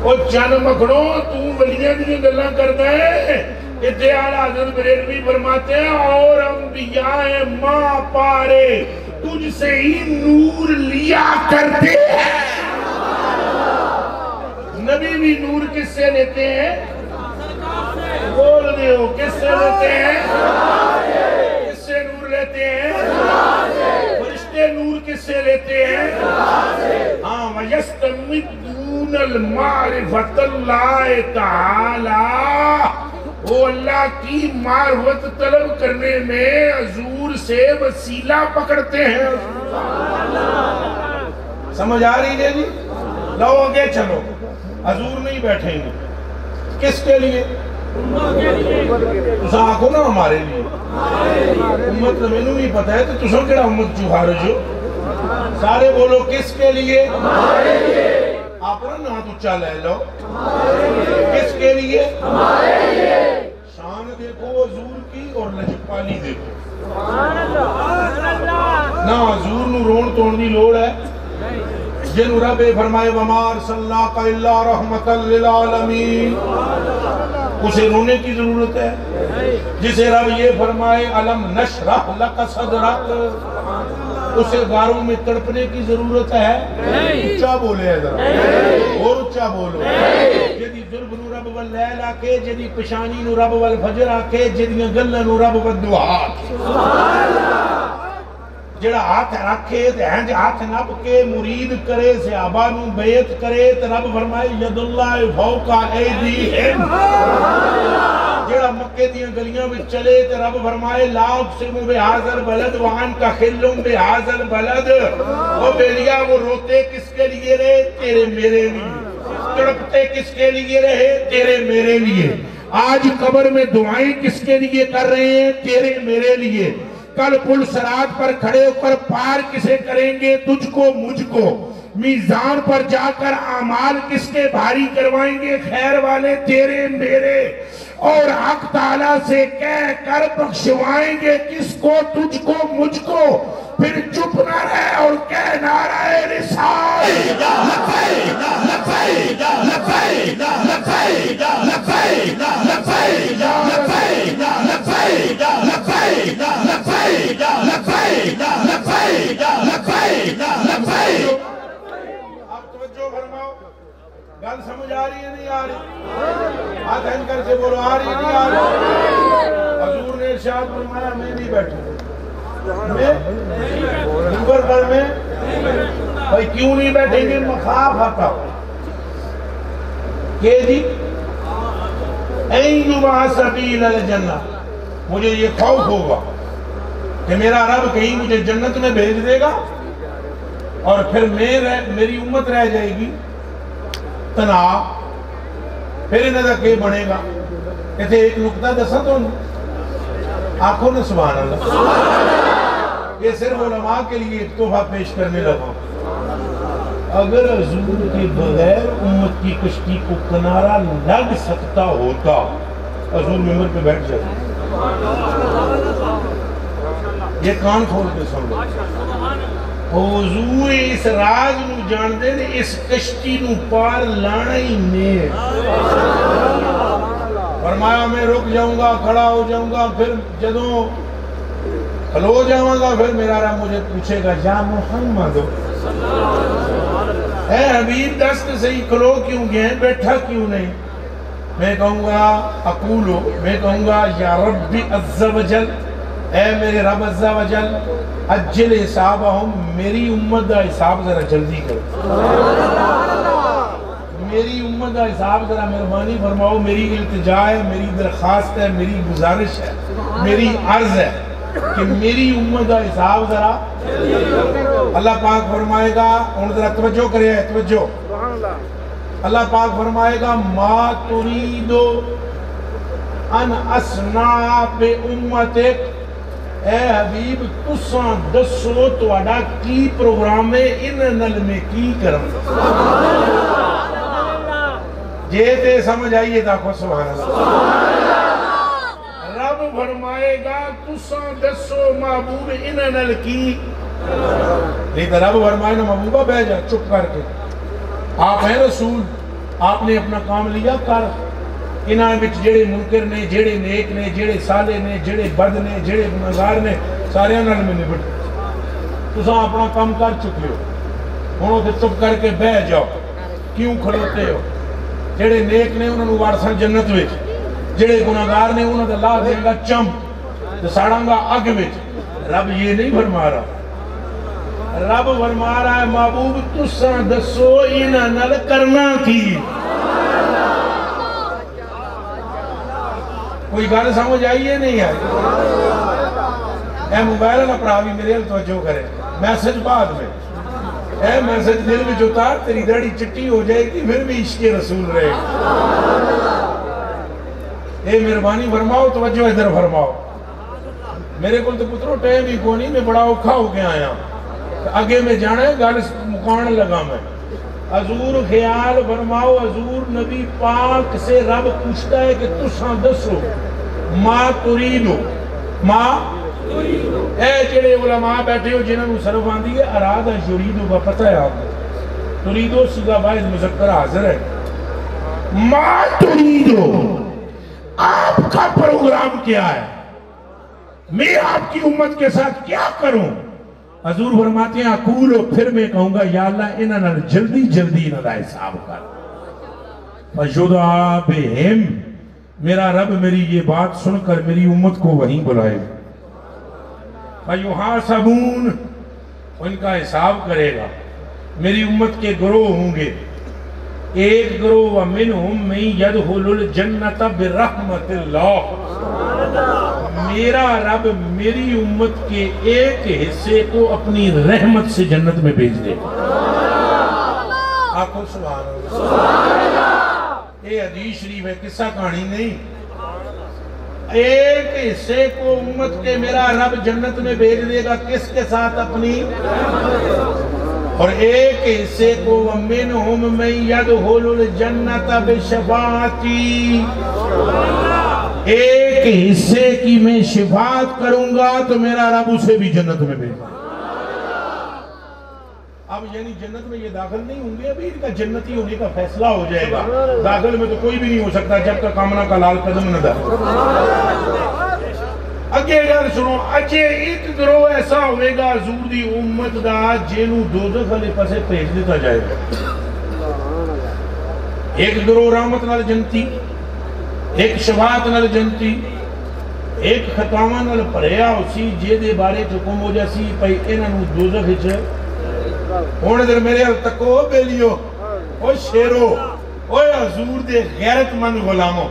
او چند مکھڑوں تو ولیاں دی گلاں کرتا ہے، اتنے اعلیٰ حضرت بریلوی فرماتے ہیں اور انبیاء ماں پارے تجھ سے ہی نور لیا کرتے ہیں۔ نبی بھی نور کس سے لیتے ہیں؟ بول دے ہو کس سے لیتے ہیں؟ کس سے نور لیتے ہیں؟ فرشتے نور کس سے لیتے ہیں؟ ہاں وَيَسْتَمِدُونَ الْمَعْرِفَةَ اللَّهِ تَعَالَى، وہ اللہ کی معرفت طلب کرنے میں حضور سے وسیلہ پکڑتے ہیں۔ سمجھ آ رہی ہے جی؟ لو آگے چلو، حضور نہیں بیٹھیں گے کس کے لیے؟ تسا آکھو نا ہمارے لیے، امت میں نے نہیں پتا ہے تو تسا کیڑا امت جو خارج ہو؟ سارے بولو کس کے لیے؟ اپنا نا تو چل ہے لو، کس کے لیے؟ شان دیکھو حضور کی اور لجپالی دیکھو، نا حضور نو رون توڑ دی لوڑ ہے، جنہوں رب فرمائے وَمَا أَرْسَلْنَاكَ إِلَّا رَحْمَةً لِلْعَالَمِينَ، اسے رونے کی ضرورت ہے؟ جسے رب یہ فرمائے أَلَمْ نَشْرَحْ لَكَ صَدْرَكَ، اسے غاروں میں تڑپنے کی ضرورت ہے؟ اچھا بولے ہے ذرا، اور اچھا بولو، جدی ضرب نو رب واللیل آکے، جدی پشانی نو رب والفجر آکے، جدی گلہ نو رب والدعا آکے، جڑا ہاتھ رکھے تے ہنج ہاتھ نب کے مرید کرے صحابہ نو بیعت کرے تے رب فرمائے ید اللہ فوق ایدیہم، جڑا مکے دیاں گلیاں میں چلے تے رب فرمائے لا اقسم بہذا البلد وانت حل بہذا البلد، وہ بیلیا وہ روتے کس کے لیے رہے؟ تیرے میرے لیے، تڑپتے کس کے لیے رہے؟ تیرے میرے لیے، آج قبر میں دعائیں کس کے لیے کر رہے ہیں؟ تیرے میرے لیے، کل پل صراط پر کھڑے ہو کر پار کسے کریں گے؟ تجھ کو مجھ کو، میزان پر جا کر اعمال کس کے بھاری کروائیں گے؟ خیر والے تیرے میرے، اور حق تعالیٰ سے کہہ کر بخشوائیں گے کس کو؟ تجھ کو مجھ کو، پھر چپ نہ رہے اور کہہ نعرہ رسالت لبیک لبیک لبیک لبیک لبیک لبیک لبیک لبیک لبیک لبیک۔ اب توجہ فرماؤ، گل سمجھ آ رہی ہے نہیں آ رہی؟ ہاتھ ہن کر کے بولو آ رہی ہے نہیں آ رہی؟ حضور نے ارشاد فرمایا میں نہیں بیٹھوں، میں منبر پر میں بھائی کیوں نہیں بیٹھیں گے؟ مخاف آتا کہ جی این یبع سبیل الجنہ، مجھے یہ خوف ہوگا کہ میرا رب کہیں مجھے جنت میں بھیج دے گا اور پھر میری امت رہ جائے گی تنہا، پھر انہیں دا کہ بنے گا؟ کہتے ایک نکتہ دسا تو آنکھوں نے سبحان اللہ، یہ صرف علماء کے لیے ایک تحفہ پیش کرنے لگا، اگر حضور کے بغیر امت کی کشتی کو کنارہ لگ سکتا ہوتا حضور ممبر پہ بیٹھ جاتا۔ یہ کان کھول کے سن لو، حضور اس راز نو جان دے نے، اس کشتی نو پار لانا ہی نہیں، فرمایا میں رک جاؤں گا، کھڑا ہو جاؤں گا، پھر جدوں کھلو جاؤں گا پھر میرا رب مجھے پوچھے گا یا محمد اے حبیب دست صحیح کھلو کیوں گئے ہیں، بیٹھا کیوں نہیں؟ میں کہوں گا اقولو، میں کہوں گا یا ربی عز و جل، اے میرے رب عز و جل اجل حسابہم، میری امت دا حساب ذرا جلدی کرو، میری امت دا حساب ذرا مہربانی فرماؤ، میری التجا ہے، میری درخواست ہے، میری گزارش ہے، میری عرض ہے کہ میری امت دا حساب ذرا اللہ پاک فرمائے گا، ان ذرا توجہ کرے، توجہ، اللہ پاک فرمائے گا ما تریدو ان اسنا بے امتک، اے حبیب تساں دسو تواڈا کی پروگرام ہے ان نل میں کی کرم؟ جے تے سمجھ آئیے تاکو سبحان اللہ، رب فرمائے گا تساں دسو محبوب ان نل کی، لیکن رب فرمائے نا محبوبہ بہ جا چپ کر کے، آپ ہیں رسول، آپ نے اپنا کام لیا کر، انہاں بچ جڑے منکر نے، جڑے نیک نے، جڑے صالح نے، جڑے بد نے، جڑے گناہگار نے، سارے نال میں نبٹ، تساں اپنا کام کر چکے ہو، ہنوں تے چپ کر کے بہ جاؤ، کیوں کھلوتے ہو؟ جڑے نیک نے انہوں نے وارسان جنت وچ، جڑے گناہگار نے انہوں نے اللہ دے گا چم تے ساڑاں گا اگ وچ۔ رب یہ نہیں فرما رہا، رب فرما رہا ہے محبوب تساں دسو انہاں نال کرنا کی؟ کوئی گل سمجھ آئیے نہیں آئی؟ اے موبائل نہ پڑھاوی میرے توجہ کرے، میسج بعد میں، اے میسج دل میں اتار، تیری داڑھی چٹی ہو جائے گی پھر بھی عشق رسول رہے گا۔ اے مہربانی فرماؤ، توجہ ادھر فرماؤ۔ میرے کو تو پترو ٹائم ہی کو نہیں، میں بڑا اوکھا ہو کے آیا اگے میں جانا ہے، گل مکان لگا میں۔ حضور خیال فرماؤ، حضور نبی پاک سے رب پوچھتا ہے کہ تساں دسو ما تریدو، ما اے جڑے علماء بیٹھے ہو جنہوں نے صرف آندھی ہے ارادہ یریدو کا پتہ ہے آپ کو، تریدو صیغہ واحد مذکر حاضر ہے، ما تریدو آپ کا پروگرام کیا ہے، میں آپ کی امت کے ساتھ کیا کروں؟ حضور فرماتے ہیں اقول، پھر میں کہوں گا یا اللہ انہاں نال جلدی جلدی انہاں دا حساب کر۔ فَيُدْعَا بِهِمْ، میرا رب میری یہ بات سن کر میری امت کو وہیں بلائے، فَيُحَاسَبُونَ، ان کا حساب کرے گا۔ میری امت کے گروہ ہوں گے، ایک گروہ وَمِنْهُمْ مَن يَدْخُلُ الْجَنَّةَ بِرَحْمَةِ اللَّهِ، میرا رب میری امت کے ایک حصے کو اپنی رحمت سے جنت میں بھیج دے گا۔ آقا سبحان اللہ، یہ حدیث شریف ہے، قصہ کہانی نہیں۔ ایک حصے کو امت کے میرا رب جنت میں بھیج دے گا، کس کے ساتھ؟ اپنی، اور ایک حصے کو وَمِنْهُمْ مَن يَدْخُلُ الْجَنَّةَ بِشَفَاعَتِي، ایک حصے کی میں شفاعت کروں گا تو میرا رب اسے بھی جنت میں بھیجے۔ اب یعنی جنت میں یہ داخل نہیں ہوں گے، ابھی ان کا جنتی ہونے کا فیصلہ ہو جائے گا، داخل میں تو کوئی بھی نہیں ہو سکتا جب تک کامنا کا لال قدم نہ دے۔ اگے گل سنو، اچھے ایک گروہ ایسا ہوئے گا حضور دی امت دا جنوں دوزخ والے پاسے بھیج دیتا جائے گا۔ ایک گروہ رحمت نال جنتی، ایک شفاعت نال جنتی، ایک خطاواں نال بھریا اسی جے دے بارے حکم ہو جاسی پئی انہاں نوں دوزخ وچ۔ ہن ادھر میرے ال تکو بیلیو، او شیرو، اوے حضور دے غیرت مند غلاموں،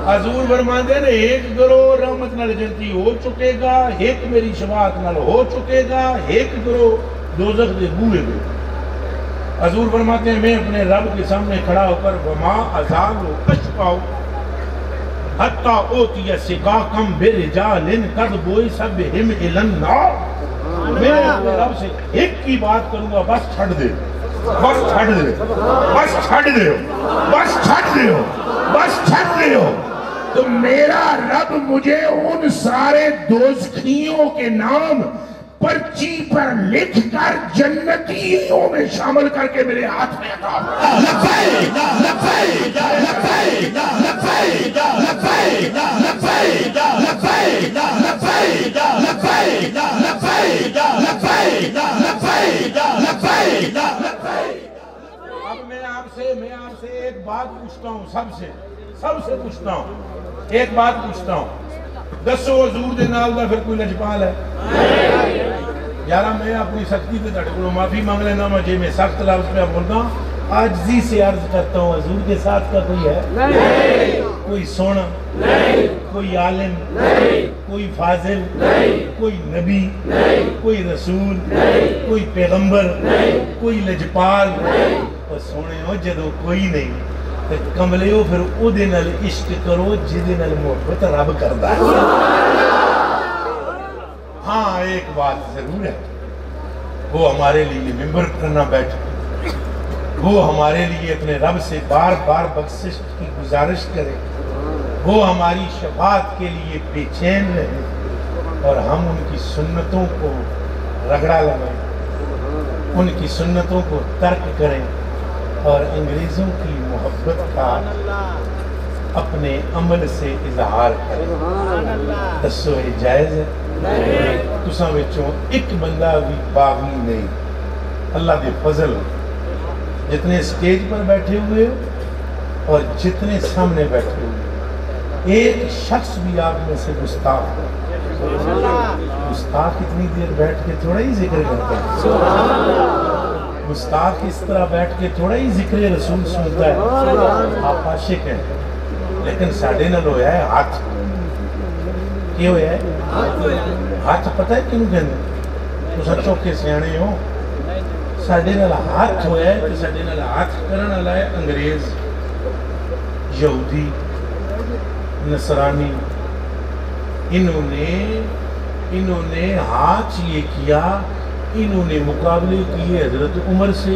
حضور فرماندے نے ایک گروہ رحمت نال جنتی ہو چکے گا، ایک میری شفاعت نال ہو چکے گا، ایک گروہ دوزخ دے بوئے گے۔ حضور فرماتے ہیں میں اپنے رب کے سامنے کھڑا ہو کر وما ازال اشفاؤ حتی اوتی سقاکم برجال قد بوئس بہم الی النار، میں اپنے رب سے ایک کی بات کروں گا، بس چھڑ دے، بس چھڑ دے، بس چھڑ دے، بس چھڑ دے، بس چھڑ دے، تو میرا رب مجھے ان سارے دوزخیوں کے نام پرچی پر لکھ کر جنتیوں میں شامل کر کے میرے ہاتھ میں عطا لبیک لبیک لبیک لبیک لبیک لبیک لبیک لبیک لبیک لبیک لبیک لبیک لبیک۔ اب میں آپ سے ایک بات پوچھتا ہوں، سب سے پوچھتا ہوں، ایک بات پوچھتا ہوں، دسو حضور دے نال دا پھر کوئی لجپال ہے؟ یارہ میں اپنی سختی سے تھوڑے کو معافی مانگ لینا، مجھے میں سخت لفظ میں بولتا ہوں، عاجزی سے عرض کرتا ہوں، حضور کے ساتھ کا کوئی ہے؟ نہیں۔ کوئی سونا؟ نہیں۔ کوئی عالم؟ نہیں۔ کوئی فاضل؟ نہیں۔ کوئی نبی؟ نہیں۔ کوئی رسول؟ نہیں۔ کوئی پیغمبر؟ نہیں۔ کوئی لجپال؟ نہیں۔ اور سونے ہو جدو کوئی نہیں تو کملے ہو پھر او دے نال عشق کرو جدے نال محبت رب کردا ہے۔ ہاں ایک بات ضرور ہے، وہ ہمارے لیے ممبر پر نہ بیٹھے، وہ ہمارے لیے اپنے رب سے بار بار بخشش کی گزارش کرے، وہ ہماری شفاعت کے لیے بے چین رہے اور ہم ان کی سنتوں کو رگڑا لگائیں، ان کی سنتوں کو ترک کریں اور انگریزوں کی محبت کا اپنے عمل سے اظہار کریں۔ دسو یہ جائز ہے؟ تساں وچوں ایک بندہ بھی باغی نہیں، اللہ دے فضل جتنے سٹیج پر بیٹھے ہوئے ہو اور جتنے سامنے بیٹھے ہوئے، ایک شخص بھی آپ میں سے گستاخ ہو۔ گستاخ اتنی دیر بیٹھ کے تھوڑا ہی ذکر کرتا ہے، گستاخ اس طرح بیٹھ کے تھوڑا ہی ذکر رسول سنتا ہے۔ آپ عاشق ہیں لیکن ساڑھے نال ہویا ہے ہاتھ، کی ہویا ہے ہاتھ، پتہ ہے کیوں کہنے؟ تو سچوں کے سیانے ہو، ساڈے نال ہاتھ ہویا ہے تے ساڈے نال ہاتھ کرن والا ہے انگریز، یہودی، نصرانی. انہوں نے ہاتھ یہ کیا، انہوں نے مقابلے کیے حضرت عمر سے،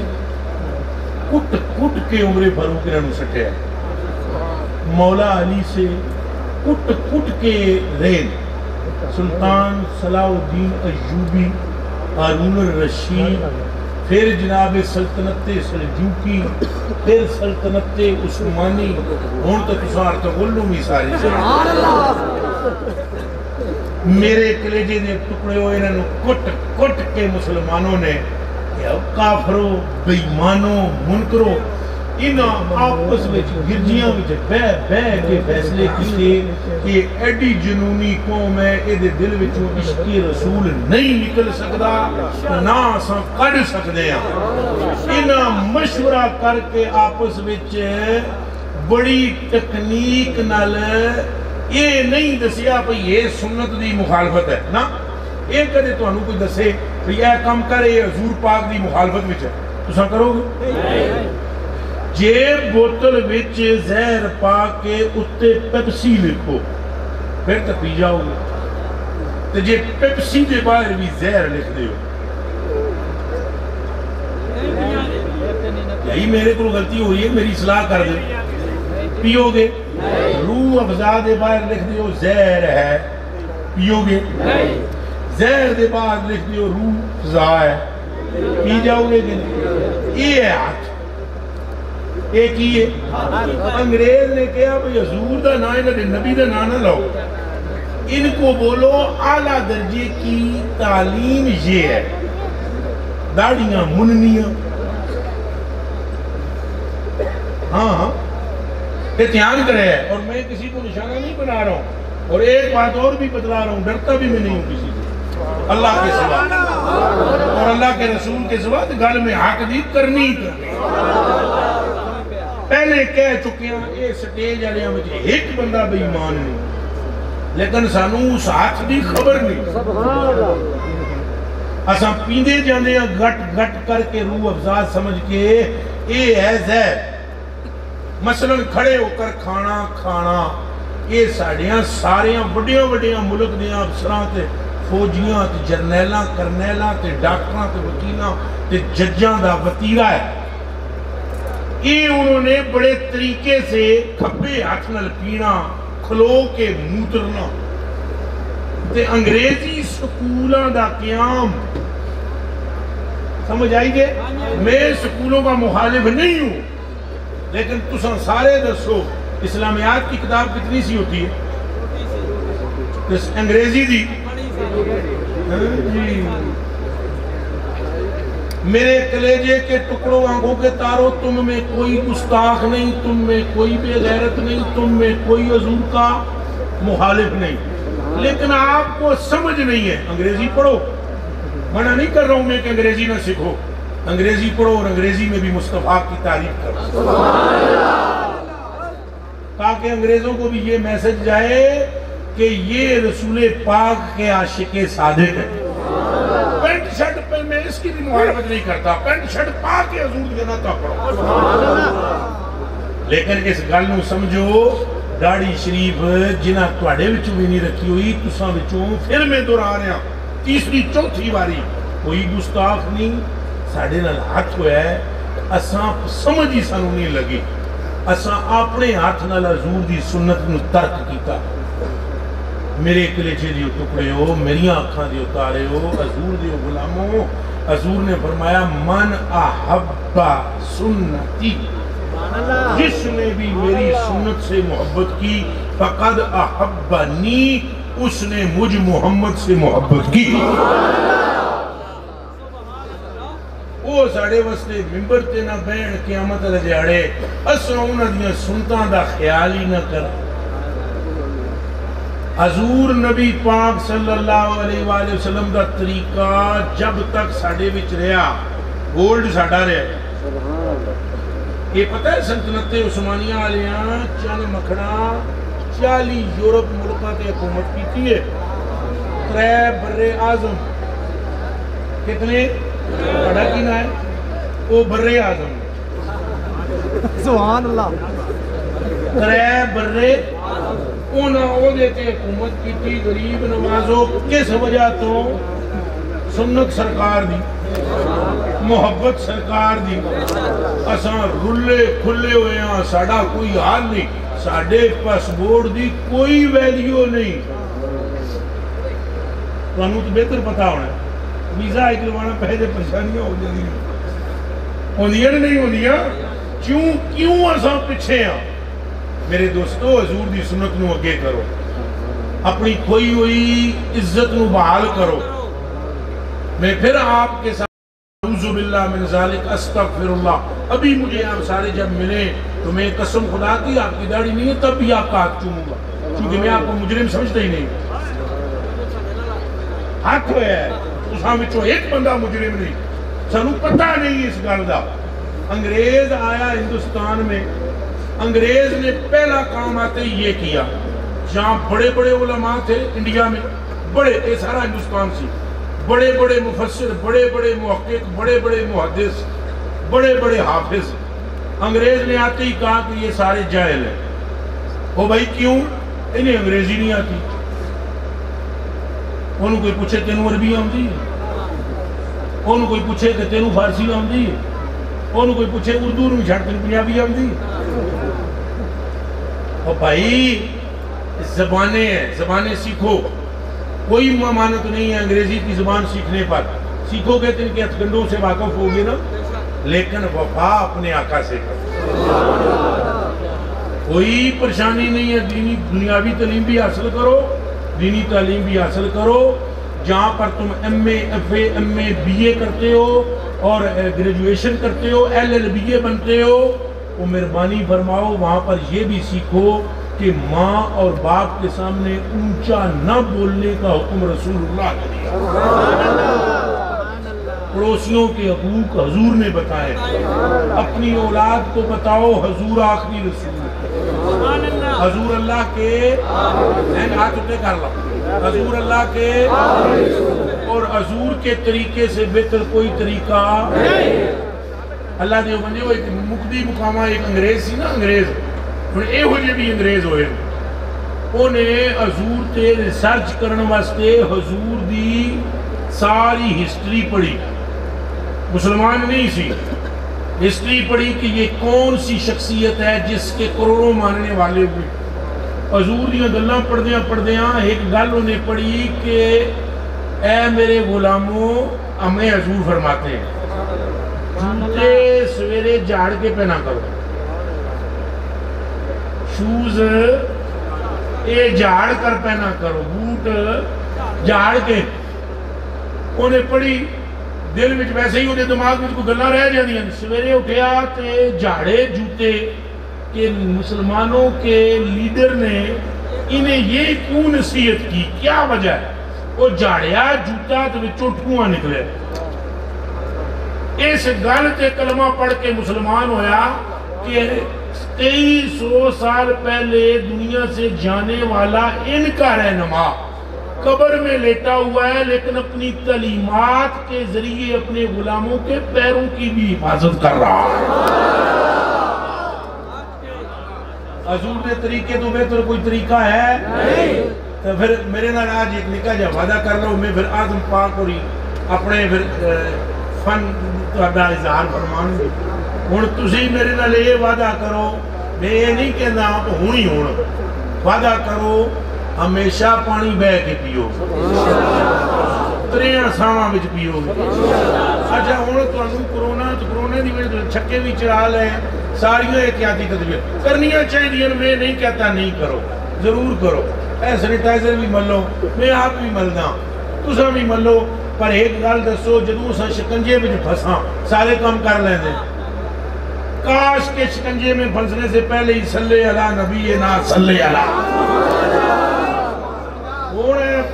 کٹ کٹ کے عمر فاروق انہوں سٹیا، مولا علی سے کٹ کٹ کے رین، سلطان صلاح الدین ایوبی، ہارون الرشید، پھر جناب سلطنت سلجوقی، پھر سلطنت عثمانی، ہون تو تسار تغلوں میں ساری سے میرے کلیجے دے ٹکڑے ہوئے انہوں کٹ کٹ کے مسلمانوں نے کافروں، بیمانوں، منکروں انہاں آپس وچ گرجیاں وچ بہ کے فیصلے کیتے کہ ایڈی جنونی قوم ہے، ایدے دل وچوں عشق رسول نہیں نکل سکدا، نہ اساں کڈ سکدے ہیں. انہاں مشورہ کر کے آپس وچ بڑی تکنیک نال یہ نہیں دسیا بھئی یہ سنت دی مخالفت ہے نا، یہ کدے تانوں کوئی دسے بھئی یہ کام کرے یہ حضور پاک دی مخالفت وچ ہے تساں کرو گے؟ جے بوتل وچ زہر پا کے اتے پیپسی لکھو پھر تو پی جاؤ گے، تے جے پیپسی دے باہر بھی زہر لکھ دے ہو، یہی میرے کو غلطی ہوئی ہے، میری اصلاح کر دے، پیو گے؟ روح افزا دے باہر لکھ دیو زہر ہے، پیو گے؟ زہر دے باہر لکھ دیو روح افزا ہے، پی جاؤ گے کہ نہیں؟ یہ ہے ہاتھ، ایک ہی ہے. انگریز نے کہا بھئی حضور دا نا ہے نبی دا نا نہ لاؤ، ان کو بولو اعلیٰ درجے کی تعلیم یہ ہے، داڑیاں مننیاں، ہاں احتیاط کرے ہے. اور میں کسی کو نشانہ نہیں بنا رہا ہوں، اور ایک بات اور بھی بتلا رہا ہوں، ڈرتا بھی میں نہیں ہوں کسی سے اللہ کے سوا اور اللہ کے رسول کے سوا، گل میں حق دی کرنی پہلے کہہ چکے ہیں. یہ سٹیج والے مجھے ایک بندہ بے ایمان نہیں، لیکن سانوں اس ہاتھ دی خبر نہیں، اساں پیندے جانے ہیں گٹ گٹ کر کے روح افزا سمجھ کے یہ ہے زہر. مثلا کھڑے ہو کر کھانا یہ ساڑیاں ساریاں بڑیاں ملک دیاں افسران تے فوجیاں تے جرنیلاں کرنیلاں تے ڈاکٹراں تے وکیلاں تے ججاں دا وطیرہ ہے. یہ انہوں نے بڑے طریقے سے کھبے ہاتھ نال پینا، کھلو کے موترنا، تے انگریزی سکولاں دا قیام. سمجھ آئی گے؟ میں سکولوں کا مخالف نہیں ہوں، لیکن تساں سارے دسو اسلامیات کی کتاب کتنی سی ہوتی ہے؟ انگریزی دی میرے کلیجے کے ٹکڑوں آنکھوں کے تاروں، تم میں کوئی گستاخ نہیں، تم میں کوئی بے غیرت نہیں، تم میں کوئی حضور کا مخالف نہیں، لیکن آپ کو سمجھ نہیں ہے. انگریزی پڑھو، منع نہیں کر رہا ہوں میں کہ انگریزی نہ سیکھو، انگریزی پڑھو اور انگریزی میں بھی مصطفیٰ کی تعریف کرو تاکہ انگریزوں کو بھی یہ میسج جائے کہ یہ رسول پاک کے عاشق صادق ہے. پینٹ شرٹ پہ میں اس کی بھی مخالفت نہیں کرتا، پینٹ شرٹ پا کے حضور دینا تو پڑھو، لیکن اس گل نو سمجھو داڑھی شریف جنہ تواڈے وچوں بھی نہیں رکھی ہوئی، تساں وچوں پھر میں دہرا رہا تیسری چوتھی باری، کوئی گستاخ نہیں. ساڑھے نال ہاتھ ہویا ہے، اساں سمجھ ہی سانوں نہیں لگی، اساں اپنے ہاتھ نال حضور دی سنت نو ترک کیتا. میرے کلیجے دیو ٹکڑے ہو، میری آنکھاں دیو تارے ہو، حضور دیو غلاموں، حضور نے فرمایا من احب سنتی، جس نے بھی میری سنت سے محبت کی فقد احبنی، اس نے مجھ محمد سے محبت کی. وہ ساڑھے وستے ممبر تے نہ بین قیامت لجاڑے، اساں انہاں دیاں سنتاں دا خیال ہی نہ کر. حضور نبی پاک صلی اللہ علیہ وآلہ وسلم دا طریقہ جب تک ساڑھے وچ رہا، گولڈ ساڑھا رہا. یہ پتہ ہے سلطنت عثمانیہ آلیاں چند مکھڑا 40 یورپ ملکہ تے حکومت کیتی ہے، 3 بر اعظم کتنے؟ بڑا کی نہ ہے وہ برے اعظم سبحان اللہ ترے برے انہاں او دیتے حکومت کی تھی غریب نوازوں کس وجہ تو سنت سرکار دی محبت سرکار دی اساں رلے کھلے ہوئے ہیں ساڑا کوئی حال نہیں ساڑے پاسپورٹ دی کوئی ویلیو نہیں تو انہوں تو بہتر پتا ہونا ہے ویزا اکلوانا پہلے پریشانیاں ہو جاتی ہیں ہوندیاں نہیں ہوندیاں کیوں اساں پیچھے ہیں میرے دوستو حضور دی سنت نو اگے کرو اپنی کھوئی ہوئی عزت نو بحال کرو میں پھر آپ کے ساتھ اعوذ باللہ من ذالک استغفر اللہ ابھی مجھے آپ سارے جب ملے تو میں قسم خدا کی آپ کی داڑھی نہیں ہے تب بھی آپ کا ہاتھ چوموں گا کیونکہ میں آپ کو مجرم سمجھتا ہی نہیں ہاتھ ہویا ہے اس ہاں بچوں ایک بندہ مجرم نہیں سنو پتہ نہیں اس گل دا انگریز آیا ہندوستان میں انگریز نے پہلا کام آتے ہی یہ کیا جہاں بڑے بڑے علماء تھے انڈیا میں بڑے یہ سارا ہندوستان سی بڑے بڑے مفسر بڑے بڑے محقق بڑے بڑے محدث بڑے بڑے حافظ انگریز نے آتے ہی کہا کہ یہ سارے جاہل ہیں وہ بھائی کیوں انہیں انگریزی نہیں آتی انہوں کوئی پوچھے تینوں عربی آمدی ہے انہوں کوئی پوچھے کہ تینوں فارسی آمدی ہے انہوں کوئی پوچھے اردو نو چھڑ تینوں پنجابی آمدی ہے اور بھائی زبانیں ہیں زبانیں سیکھو کوئی ممانت نہیں ہے انگریزی کی زبان سیکھنے پر سیکھو گے تو ان کے ہتھکنڈوں سے واقف ہوگے نا لیکن وفا اپنے آقا سے کرو کوئی پریشانی نہیں ہے دینی دنیاوی تعلیم بھی حاصل کرو دینی تعلیم بھی حاصل کرو جہاں پر تم M A F A M A B A کرتے ہو اور گریجویشن کرتے ہو ایل ایل بی اے بنتے ہو وہ مہربانی فرماؤ وہاں پر یہ بھی سیکھو کہ ماں اور باپ کے سامنے اونچا نہ بولنے کا حکم رسول اللہ نے دیا پڑوسیوں کے حقوق حضور نے بتائے اپنی اولاد کو بتاؤ حضور آخری رسول حضور اللہ کے ہاتھ اٹھے کر لو حضور اللہ کے اور حضور کے طریقے سے بہتر کوئی طریقہ اللہ نے بنے وہ ایک مقدی مقامہ ایک انگریز سی نا انگریز اے ہو جے بھی انگریز ہوئے انہیں حضور تے ریسرچ کرنے واسطے حضور دی ساری ہسٹری پڑھی مسلمان نہیں سی ہسٹری پڑھی کہ یہ کون سی شخصیت ہے جس کے کروڑوں ماننے والے ہوئے حضور دیاں گلاں پڑھدیاں ایک گل انہیں پڑھی کہ اے میرے غلاموں ہمیں حضور فرماتے ہیں جوتے سویرے جھاڑ کے پہنا کرو شوز اے جھاڑ کر پہنا کرو بوٹ جھاڑ کے انہیں پڑھی دل میں ویسے ہی انہیں دماغ میں کو گلہ رہ جاندی ہیں سویرے اٹھیا تے جھاڑے جوتے کہ مسلمانوں کے لیڈر نے انہیں یہ کیوں نصیحت کی کیا وجہ ہے وہ جھاڑیا جوتا تو بچوں ٹھوئاں نکلے اس گل تے کلمہ پڑھ کے مسلمان ہویا کہ 2300 سال پہلے دنیا سے جانے والا ان کا رہنما قبر میں لیٹا ہوا ہے لیکن اپنی تعلیمات کے ذریعے اپنے غلاموں کے پیروں کی بھی حفاظت کر رہا ہے حضور نے طریقے تو بہتر کوئی طریقہ ہے نہیں تو پھر میرے نال آج ایک نکا جا وعدہ کر رہا ہوں میں پھر آدم پاک اور اپنے پھر فن تہاڈا اظہار فرمان گے ہن تسی میرے نال یہ وعدہ کرو میں یہ نہیں کہنا ہونی ہونا وعدہ کرو ہمیشہ پانی بہ کے پیو تریاں ساواں وچ پیو اچھا ہن تانوں کرونا دی وجہ چھکے بھی چڑھا لے ساریاں احتیاطی تدبیر کرنیاں چاہیے میں نہیں کہتا نہیں کرو ضرور کرو اے سینیٹائزر بھی ملو میں آپ بھی ملنا تساں بھی ملو پر ایک گل دسو جدوں اساں شکنجے وچ پھساں سارے کام کر لیندے کاش کے شکنجے میں پھنسنے سے پہلے ہی صلی علی نبی نا صلی علی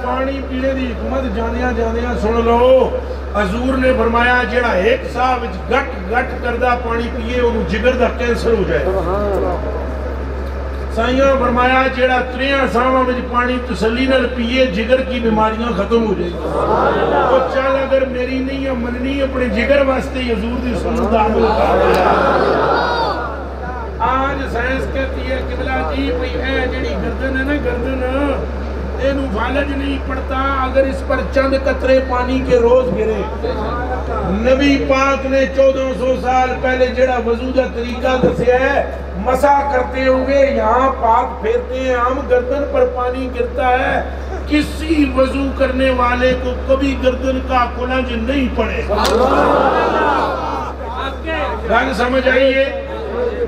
پانی پینے دی حکمت جانیاں سن لو حضور نے فرمایا جڑا ایک ساہ وچ گٹ کردہ پانی پیے انہوں جگر دا کینسر ہو جائے سائیاں فرمایا جیڑا 3 ساواں وچ پانی تسلی نال پیے جگر کی بیماریاں ختم ہو جائیں گی. تو چل اگر میری نہیں ہے مننی اپنے جگر واسطے حضور دی سنت عمل کر. آج سائنس کہتی ہے قبلہ جی بھئی اے جڑی گردن ہے نا گردن اینو فالج نہیں پڑتا اگر اس پر چند قطرے پانی کے روز گرے. نبی پاک نے 1400 سال پہلے جڑا وضو کا طریقہ دسیا ہے مسا کرتے ہوئے یہاں پاک پھیرتے ہیں ہم گردن پر پانی گرتا ہے. کسی وضو کرنے والے کو کبھی گردن کا کلنج نہیں پڑے. گل سمجھ آئیے.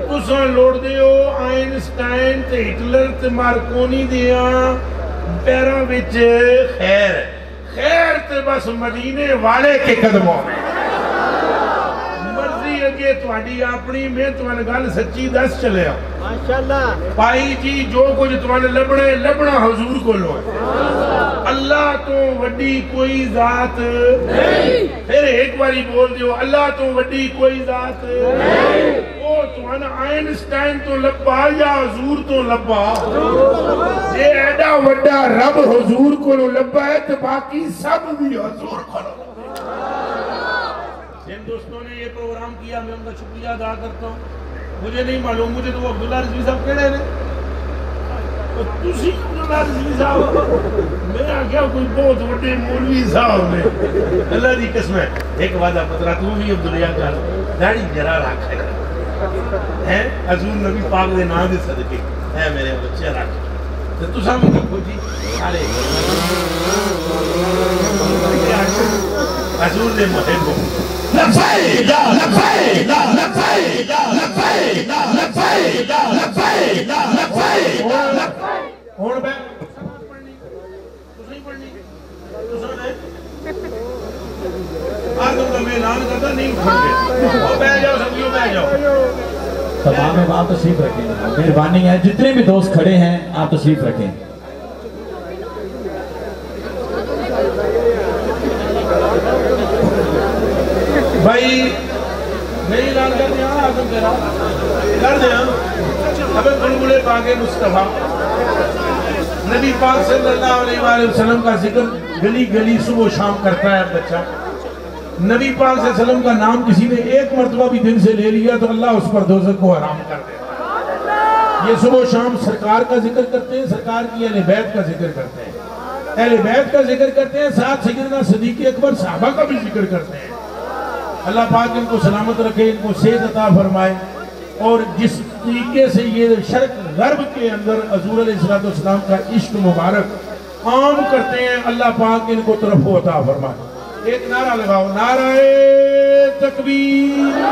تساں لوڑ دے ہو آئنسٹائن تے ہٹلر تے مارکونی دیاں پیراں وچ خیر خیر تے بس مدینے والے کے قدموں میں. مرضی اگے تہاڈی اپنی میں تمہیں گل سچی دس چلے ماشاءاللہ. بھائی جی جو کچھ تمہیں لبنا حضور کو لو. اللہ تو وڈی کوئی ذات نہیں. پھر ایک باری بول دیو اللہ تو وڈی کوئی ذات نہیں. وہ تمہیں آئنسٹائن تو لبا یا حضور تو لبا. یہ ایڈا وڈا رب حضور کو لبا ہے تو باقی سب بھی حضور کو لبا. جن دوستوں نے یہ پروگرام کیا میں ان کا شکریہ ادا کرتا ہوں. مجھے نہیں معلوم مجھے تو وہ عبداللہ رضوی صاحب کہڑے نے تو تسی عبداللہ رضوی صاحب میں آگیا کوئی بہت وڈے مولوی صاحب نے. اللہ دی قسم ہے ایک وعدہ پترا تو بھی عبداللہ کر داڑھی جرا رکھ ہے حضور نبی پاک دے نام دے صدقے ہے میرے بچے رکھ تو تساں بھی رکھو جی سارے حضور دے محب ہو. لبیک لبیک لبیک لبیک لبیک لبیک لبیک. ہون بے تسیں پڑھنی تساں نے آدم کا میں اعلان کرتا نہیں اٹھنگے اور بیٹھ جاؤ سبھیوں بیٹھ جاؤ. تمام آپ تشریف رکھیں. مہربانی ہے جتنے بھی دوست کھڑے ہیں آپ تشریف رکھیں. بھائی نہیں اعلان کر دیا آدم تیرا کر دیا. اب بلبلے پاک مصطفیٰ نبی پاک صلی اللہ علیہ وآلہ وسلم کا ذکر گلی گلی صبح و شام کرتا ہے بچہ. نبی پاک صلی اللہ علیہ وسلم کا نام کسی نے ایک مرتبہ بھی دن سے لے لیا تو اللہ اس پر دوزخ کو حرام کر دیتا. یہ صبح و شام سرکار کا ذکر کرتے ہیں, سرکار کی اہل بیت کا ذکر کرتے ہیں, اہل بیت کا ذکر کرتے ہیں, ساتھ سیدنا صدیق اکبر صحابہ کا بھی ذکر کرتے ہیں. اللہ پاک ان کو سلامت رکھے, ان کو صحت عطا فرمائے. اور جس طریقے سے یہ شرق غرب کے اندر حضور علیہ السلام کا عشق مبارک عام کرتے ہیں, اللہ پاک ان کو طرف عطا فرمائے. ایک نعرہ لگاؤ, نعرہ تکبیر,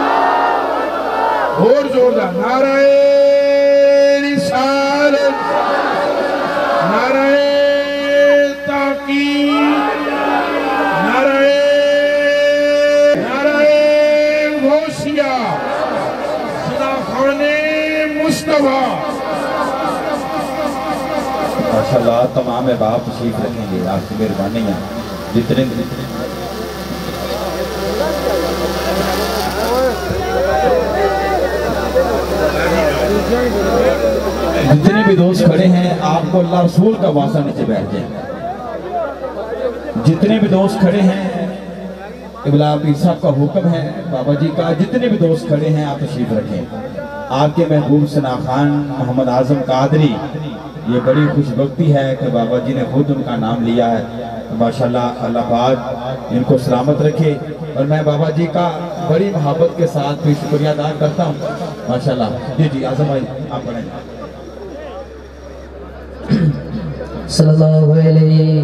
اور زوردار, نعرہ رسالت, نعرہ تحقیق, نعرہ غوثیہ, صدا خان مصطفیٰ. ماشاءاللہ تمام باپ تشریف رکھیں گے. آپ کی مہربانی ہے جتنے بھی دوست کھڑے ہیں آپ کو اللہ رسول کا واسطہ نیچے بیٹھ جائیں. جتنے بھی دوست کھڑے ہیں ابلا پیر صاحب کا حکم ہے بابا جی کا, جتنے بھی دوست کھڑے ہیں آپ تشریف رکھیں. آپ کے محبوب ثنا خان محمد اعظم قادری, یہ بڑی خوش بختی ہے کہ بابا جی نے خود ان کا نام لیا ہے. ماشاءاللہ اللہ پاک ان کو سلامت رکھے. اور میں بابا جی کا بڑی محبت کے ساتھ بھی شکریہ ادا کرتا ہوں. ماشاءاللہ. جی جی اعظم بھائی آپ پڑھیں. صلی اللہ علیہ